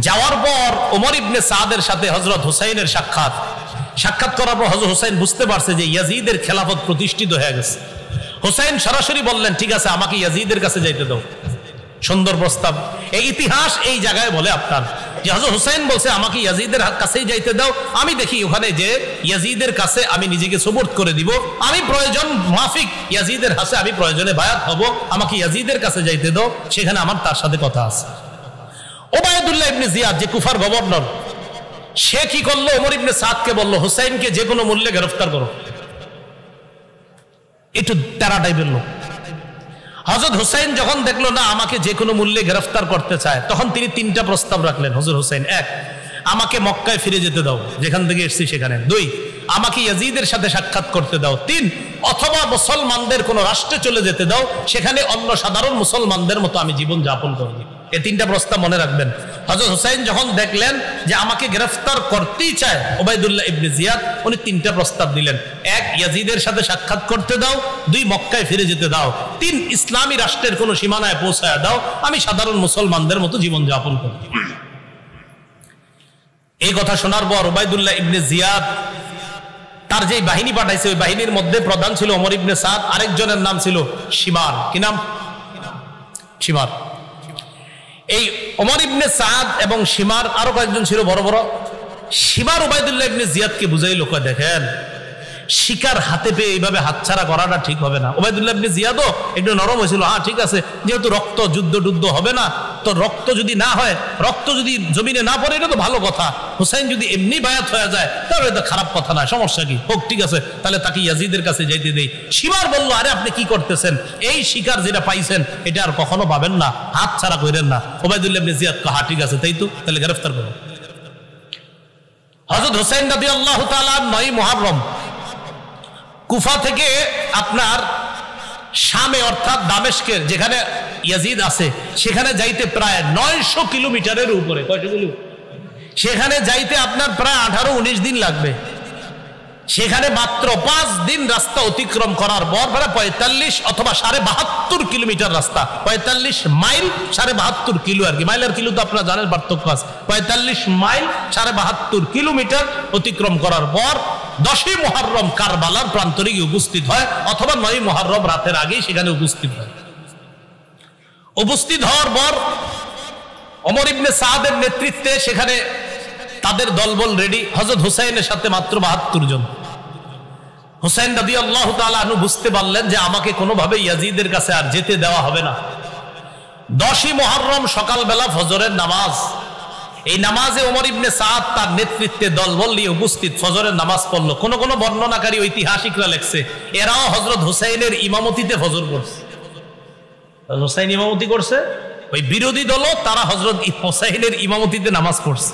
যাওয়ার পর ওমর ইবনে সাদের সাথে হযরত হুসাইনের সাক্ষাৎ করার পর হযরত হুসাইন বুঝতে পারছে যে ইয়াজিদের খেলাফত প্রতিষ্ঠিত হয়ে গেছে। হুসাইন সরাসরি বললেন, ঠিক আছে আমাকে ইয়াজিদের কাছে যাইতে দাও। সুন্দর প্রস্তাব। এই ইতিহাস এই জায়গায় বলে আপনার যে হযরত হুসাইন বলছে আমাকে ইয়াজিদের কাছেই যাইতে দাও, আমি দেখি ওখানে যে ইয়াজিদের কাছে আমি নিজেকে সুবর্দ করে দিব, আমি প্রয়োজন মাফিক ইয়াজিদের হাতে আমি প্রয়োজনে বায়াত হব, আমাকে ইয়াজিদের কাছে যাইতে দাও, সেখানে আমার তার সাথে কথা আছে। ওবায়দুল্লাহ ইবনে জিয়াদ যে কুফার গভর্নর, সে কি করলো? ওমর ইবনে সাদকে বলল হুসাইনকে যে কোনো মূল্যে গ্রেফতার করো। একটু তেরা টাইপের লোক। হযরত হুসাইন যখন দেখলো না আমাকে যে কোনো মূল্যে গ্রেফতার করতে চায়, তখন তিনি তিনটা প্রস্তাব রাখলেন হযরত হুসাইন। এক, আমাকে মক্কায় ফিরে যেতে দাও, যেখান থেকে এসেছি সেখানে। দুই, আমাকে ইয়াজিদের সাথে সাক্ষাৎ করতে দাও। তিন, অথবা মুসলমানদের কোন রাষ্ট্রে চলে যেতে দাও, সেখানে অন্য সাধারণ মুসলমানদের মতো আমি জীবন যাপন করব। এই তিনটা প্রস্তাব মনে রাখবেন। হযরত হুসাইন যখন দেখলেন যে আমাকে গ্রেফতার করতেই চায় ওবায়দুল্লাহ ইবনে জিয়াদ, উনি তিনটা প্রস্তাব দিলেন। এক, ইয়াজিদের সাথে সাক্ষাৎ করতে দাও। দুই, মক্কায় ফিরে যেতে দাও। তিন, ইসলামী রাষ্ট্রের কোন সীমানায় পৌঁছায় দাও, আমি সাধারণ মুসলমানদের মতো জীবন যাপন করব। এই কথা শোনার পর ওবায়দুল্লাহ ইবনে জিয়াদ তার যে বাহিনী পাঠাইছে, ওই বাহিনীর মধ্যে প্রধান ছিল ওমর ইবনে সাদ, আরেকজনের নাম ছিল শিমার। কি নাম? শিমার। এই ওমর ইবনে সাদ এবং শিমার আরো কয়েকজন ছিল বড় বড়। শিমার ওবায়দুল্লাহ ইবনে জিয়াদকে বুঝাইলো, কয় দেখেন শিকার হাতে পেয়ে এইভাবে হাতছাড়া করাটা ঠিক হবে না। ওবায়দুল্লাহ ইবনে জিয়াদও একটু নরম হয়েছিল, হ্যাঁ ঠিক আছে, যেহেতু রক্ত যুদ্ধ হবে না, তো রক্ত যদি না হয়, রক্ত যদি জমিনে না পড়ে, এটা তো ভালো কথা। হুসাইন যদি এমনি বায়াত হয়ে যায় তাহলে এটা খারাপ কথা না, সমস্যা কি? হোক, ঠিক আছে, তাহলে তাকে ইয়াজিদের কাছে যাইতে দেই। শিমার বলল, আরে আপনি কি করতেছেন? এই শিকার যেটা পাইছেন এটা আর কখনো পাবেন না, হাত ছাড়া করেন না। ওবায়দুল্লাহ ইবনে জিয়াদ, হ্যাঁ ঠিক আছে, তাই তো, তাহলে গ্রেফতার করুন। হযরত হুসাইন রাদিয়াল্লাহু তাআলা 9 মুহররম কুফা থেকে আপনার শামে অর্থাৎ দামেস্কের যেখানে ইয়াজিদ আছে সেখানে যাইতে প্রায় 900 কিলোমিটারের উপরে। কয়টা কিলো? সেখানে যাইতে আপনার প্রায় 18-19 দিন লাগবে। সেখানে মাত্র 5 দিন রাস্তা অতিক্রম করার পর প্রায় 45 অথবা 72.5 কিলোমিটার রাস্তা, 45 মাইল 72.5 কিলো আর কি, মাইল আর কিলো তো আপনারা জানেন পার্থক্য আছে। 45 মাইল 72.5 কিলোমিটার অতিক্রম করার পর 10ই মুহররম কারবালার প্রান্তরে গিয়ে উপস্থিত হয়, অথবা 9ই মুহররম রাতের আগেই সেখানে উপস্থিত হয়। উপস্থিত হওয়ার পর ওমর ইবনে সাদের নেতৃত্বে সেখানে তাদের দলবল রেডি। হযরত হুসাইনের সাথে মাত্র 72 জন। হুসাইন রাদিয়াল্লাহু তাআলা আনহু বুঝতে পারলেন যে আমাকে কোনোভাবে ইয়াজিদের কাছে আর যেতে দেওয়া হবে না। 10ই মুহররম সকালবেলা ফজরের নামাজ, এই নামাজে ওমর ইবনে সাদ তার নেতৃত্বে দলবল নিয়ে উপস্থিত ফজরের নামাজ পড়লো। কোন কোন বর্ণনাকারী ঐতিহাসিকরা লেখছে এরাও হযরত হুসাইনের ইমামতিতে ফজর পড়ছে। হুসাইন ইমামতি করছে, ওই বিরোধী দলও তারা হযরত হুসাইনের ইমামতিতে নামাজ পড়ছে।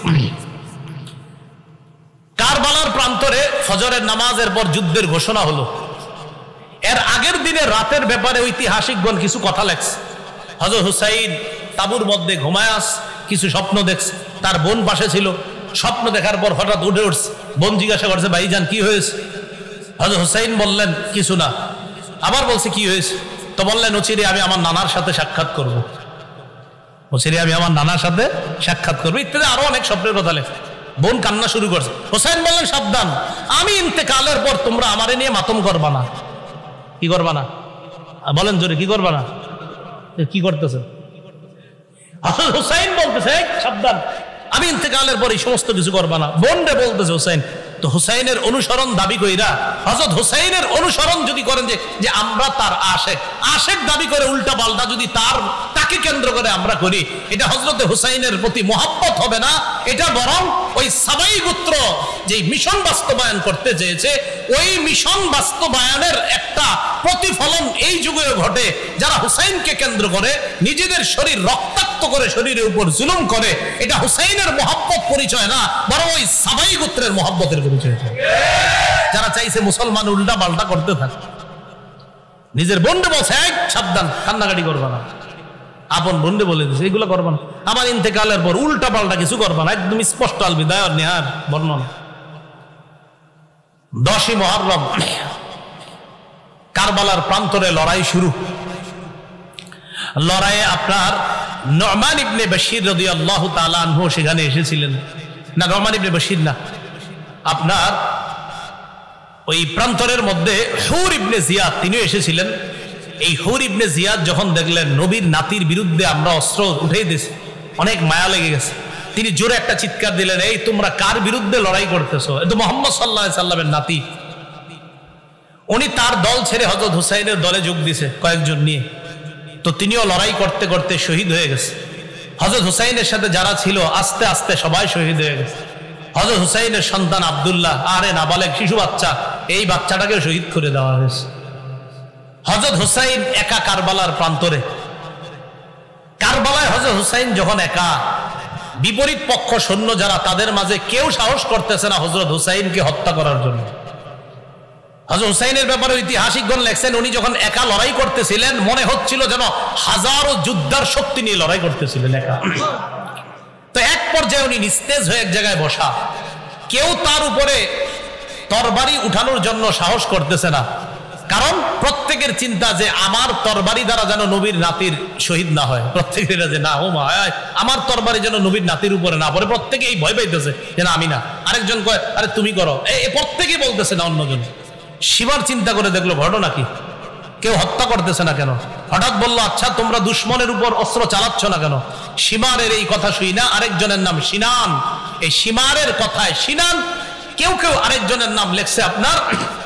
কারবালার প্রান্তরে ফজরের নামাজের পর যুদ্ধের ঘোষণা হলো। এর আগের দিনে রাতের ব্যাপারে ঐতিহাসিকগণ কিছু কথা লেখছে। হযরত হুসাইন তাবুর মধ্যে ঘুমায় আস, কিছু স্বপ্ন দেখছে, তার বোন পাশে ছিল। স্বপ্ন দেখার পর হঠাৎ উঠে উঠছে, বোন জিজ্ঞাসা করছে ভাইজান কি হয়েছে? হযরত হুসাইন বললেন কিছু না। আবার বলছে কি হয়েছে? তো বললেন অচিরে আমি আমার নানার সাথে সাক্ষাৎ করব, অচিরে আমি আমার নানার সাথে সাক্ষাৎ করবো, ইত্যাদি আরো অনেক স্বপ্নের কথা লেখে। বোন কান্না শুরু করছে। হুসাইন বললেন সাবধান, আমি ইন্তেকালের পর তোমরা আমারে নিয়ে মাতম করবা না। কি করবা না? বলেন জোরে, কি করবা না? কি করতেছেন? হযরত হুসাইন বলতেছে সাবধান, আমি ইন্তেকালের পর এই সমস্ত কিছু করবা না। বোন রে বলতেছে হুসাইন। তো হুসাইনের অনুসরণ দাবি কইরা, হযরত হুসাইনের অনুসরণ যদি করেন যে আমরা তার আশেক দাবি করে উল্টা পাল্টা যদি তাকে কেন্দ্র করে আমরা করি, এটা হযরত হুসাইনের প্রতি মহব্বত হবে না, এটা বরং ওই সাবাই গোত্র যে মিশন বাস্তবায়ন করতে চেয়েছে ওই মিশন বাস্তবায়নের একটা প্রতিফলন এই যুগে ঘটে। যারা হুসাইনকে কেন্দ্র করে নিজেদের শরীর রক্তাক্ত করে, শরীরের উপর জুলুম করে, এটা হুসাইনের মহব্বত পরিচয় না, বরং ওই সাবাই গোত্রের মহব্বতের পরিচয়। যারা চাইছে মুসলমান উল্টা পাল্টা করতে থাকে, নিজের বন্ধু বলছে সাবধান, কান্নাকাটি করবা না। আপন বন্ধু বলে দিচ্ছে এগুলো করবা না, আমার ইন্তেকালের পর উল্টা পাল্টা কিছু করবা না। একদম স্পষ্ট আল বিদায় নেহার বর্ণনা। 10ই মুহররম কারবালার প্রান্তরে লড়াই শুরু। লড়াইয়ে আপনার নু'মান ইবনে বশির রাদিয়াল্লাহু তাআলা আনহু সেখানে এসেছিলেন। না, নু'মান ইবনে বশির না, আপনার ওই প্রান্তরের মধ্যে হুর ইবনে জিয়াদ তিনিও এসেছিলেন। এই হুর ইবনে জিয়াদ যখন দেখলেন নবীর নাতির বিরুদ্ধে আমরা অস্ত্র উঠেই দিয়েছি, অনেক মায়া লেগে গেছে, তিনি জোরে একটা চিৎকার দিলেন, এই তোমরা কার বিরুদ্ধে লড়াই করতেছো? এ তো মুহাম্মদ সাল্লাল্লাহু আলাইহি সাল্লামের নাতি। উনি তার দল ছেড়ে হযরত হুসাইনের দলে যোগ দিয়েছে কয়েকজন নিয়ে। তো তিনিও লড়াই করতে করতে শহীদ হয়ে গেছে। হযরত হুসাইনের সাথে যারা ছিল আস্তে আস্তে সবাই শহীদ হয়ে গেছে। হযরত হুসাইনের সন্তান আব্দুল্লাহ, আরে নাবালেগ শিশু বাচ্চা, এই বাচ্চাটাকেও শহীদ করে দেওয়া হয়েছে। হযরত হুসাইন একা কারবালার প্রান্তরে। কারবালায় হযরত হুসাইন যখন একা, বিপরীত পক্ষ সৈন্য যারা, তাদের মাঝে কেউ সাহস করতেছে না হযরত হুসাইনকে হত্যা করার জন্য। হযরত হুসাইনের ব্যাপারে ঐতিহাসিকগণ লেখছেন, উনি যখন একা লড়াই করতেছিলেন মনে হচ্ছিল যেন হাজারো যোদ্ধার শক্তি নিয়ে লড়াই করতেছিলেন একা। তো এক পর্যায়ে উনি নিস্তেজ হয়ে এক জায়গায় বসা, কেউ তার উপরে তরবারি উঠানোর জন্য সাহস করতেছে না, কারণ প্রত্যেকের চিন্তা যে আমার তরবারি দ্বারা যেন নবীর নাতির শহীদ না হয়। প্রত্যেকের যে না, ও মা, আমার তরবারি যেন নবীর নাতির উপরে না পড়ে, প্রত্যেকে এই ভয় পাইতেছে যে না আমি না। আরেকজন কয় আরে তুমি করো, প্রত্যেকে বলতেছে না অন্যজন। সীমার চিন্তা করে দেখলো ঘটনা কি, কেউ হত্যা করতেছে না কেন। হঠাৎ বললো আচ্ছা তোমরা দুশ্মনের উপর অস্ত্র চালাচ্ছ না কেন? সীমারের এই কথা শুই না, আরেকজনের নাম সিনান। এই সীমারের কথায় সিনান, কেউ কেউ আরেকজনের নাম লেখছে আপনার,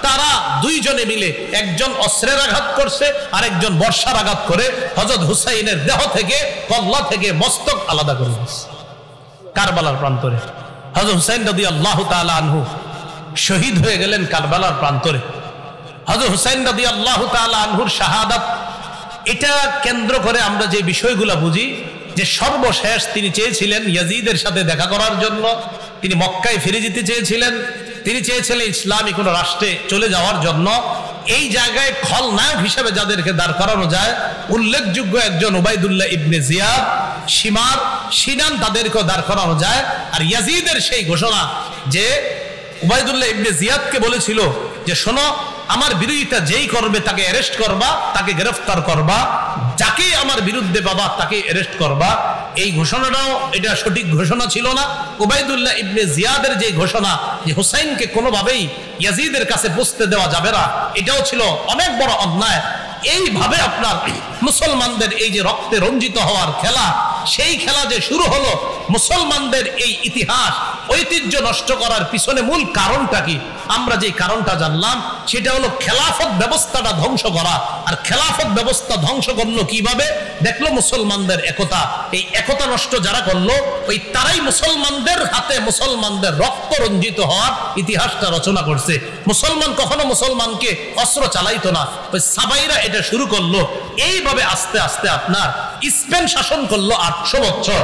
তারা দুইজনে মিলে একজন অস্ত্রের আঘাত করছে, আরেকজন বর্ষার আঘাত করে হযরত হুসাইনের দেহ থেকে, কল্লা থেকে মস্তক আলাদা করে দিয়েছে। কারবালার প্রান্তরে হযরত হুসাইন রাদিয়াল্লাহু তাআলা আনহু শহীদ হয়ে গেলেন কারবালার প্রান্তরে। হযরত হুসাইন রাদিয়াল্লাহু তাআলা আনহুর শাহাদাত, এটা কেন্দ্র করে আমরা যে বিষয়গুলো বুঝি, যে সর্বশেষ তিনি চেয়েছিলেন ইয়াজিদের সাথে দেখা করার জন্য, তিনি মক্কায় ফিরে যেতে চেয়েছিলেন, তিনি চেয়েছিলেন ইসলামী কোন রাষ্ট্রে চলে যাওয়ার জন্য। এই জায়গায় খলনায়ক হিসেবে যাদেরকে দাঁড় করানো যায়, উল্লেখযোগ্য একজন উবাইদুল্লাহ ইবনে জিয়াদ, সীমার, সিনান, তাদেরকেও দাঁড় করানো যায়। আর ইয়াজিদের সেই ঘোষণা যে উবাইদুল্লাহ ইবনে জিয়াদকে বলেছিল যে শোনো, আমার বিরোধিতা যেই করবে তাকে অ্যারেস্ট করবা, তাকে গ্রেফতার করবা, যাকে আমার বিরুদ্ধে পাবা তাকে অ্যারেস্ট করবা। এই ঘোষণাটাও এটা সঠিক ঘোষণা ছিল না। উবাইদুল্লাহ ইবনে জিয়াদের যে ঘোষণা যে হুসাইনকে কোনোভাবেই ইয়াজিদের কাছে পৌঁছতে দেওয়া যাবে না, এটাও ছিল অনেক বড় অন্যায়। এইভাবে আপনার মুসলমানদের এই যে রক্তে রঞ্জিত হওয়ার খেলা, সেই খেলা যে শুরু হলো, মুসলমানদের এই ইতিহাস ঐতিহ্য নষ্ট করার পিছনে মূল কারণটা কি? আমরা যে কারণটা জানলাম সেটা হলো খেলাফত ব্যবস্থাটা ধ্বংস করা। আর খেলাফত ব্যবস্থা ধ্বংস করলো কিভাবে? দেখলো মুসলমানদের একতা, এই একতা নষ্ট যারা করলো, ওই তারাই মুসলমানদের হাতে মুসলমানদের রক্ত রঞ্জিত হওয়ার ইতিহাসটা রচনা করছে। মুসলমান কখনো মুসলমানকে অস্ত্র চালাইতো না, ওই সাবাইরা এটা শুরু করলো। এইভাবে আস্তে আস্তে আপনার স্পেন শাসন করলো 800 বছর।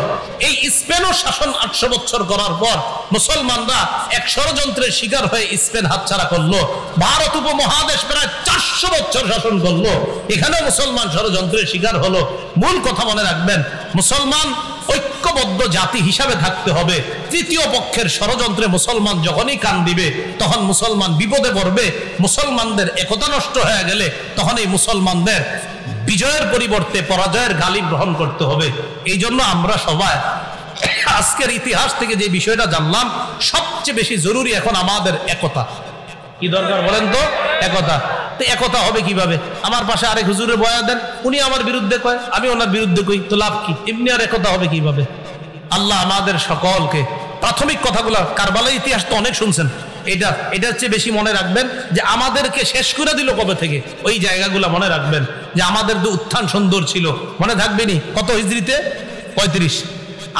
এই স্পেনও শাসন 800 বছর করার পর মুসলমানরা এক ষড়যন্ত্রের শিকার হয়ে স্পেন হাতছাড়া করলো। ভারত উপমহাদেশ প্রায় 400 বছর শাসন করলো, এখানেও মুসলমান ষড়যন্ত্রের শিকার হলো। মূল কথা মনে রাখবেন, মুসলমান ঐক্যবদ্ধ জাতি হিসাবে থাকতে হবে। তৃতীয় পক্ষের ষড়যন্ত্রে মুসলমান যখনই কান দিবে তখন মুসলমান বিপদে পড়বে। মুসলমানদের একতা নষ্ট হয়ে গেলে তখন এই মুসলমানদের বিজয়ের পরিবর্তে পরাজয়ের গালি গ্রহণ করতে হবে। এই জন্য আমরা সবাই আজকের ইতিহাস থেকে যে বিষয়টা জানলাম, সবচেয়ে বেশি জরুরি এখন আমাদের একতা। কি দরকার বলেন তো? একতা। তো একতা হবে কিভাবে? আমার পাশে আরেক হুজুরে বয়া দেন, উনি আমার বিরুদ্ধে কয়, আমি ওনার বিরুদ্ধে কই, তো লাভ কি? এমনি আর একতা হবে কিভাবে? আল্লাহ আমাদের সকলকে প্রাথমিক কথাগুলো, কারবালার ইতিহাস তো অনেক শুনছেন, এটা হচ্ছে বেশি মনে রাখবেন যে আমাদেরকে শেষ করে দিল কবে থেকে, ওই জায়গাগুলো মনে রাখবেন যে আমাদের যে উত্থান সুন্দর ছিল। মনে থাকবেনি কত হিজরিতে?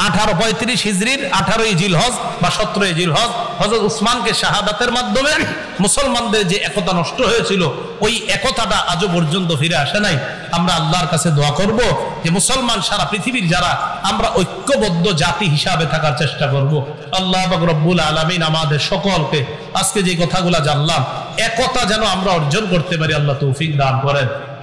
1835 হিজরির 18ই জিলহজ বা 17ই জিলহজ হযরত উসমানকে শাহাদাতের মাধ্যমে মুসলমানদের যে একতা নষ্ট হয়েছিল, ওই একতাটা আজও পর্যন্ত ফিরে আসে নাই। আমরা আল্লাহর কাছে দোয়া করব যে মুসলমান সারা পৃথিবীর যারা, আমরা ঐক্যবদ্ধ জাতি হিসাবে থাকার চেষ্টা করব। আল্লাহ পাক রব্বুল আলামিন আমাদের সকলকে আজকে যে কথাগুলো জানলাম, একতা যেন আমরা অর্জন করতে পারি, আল্লাহ তৌফিক দান করেন।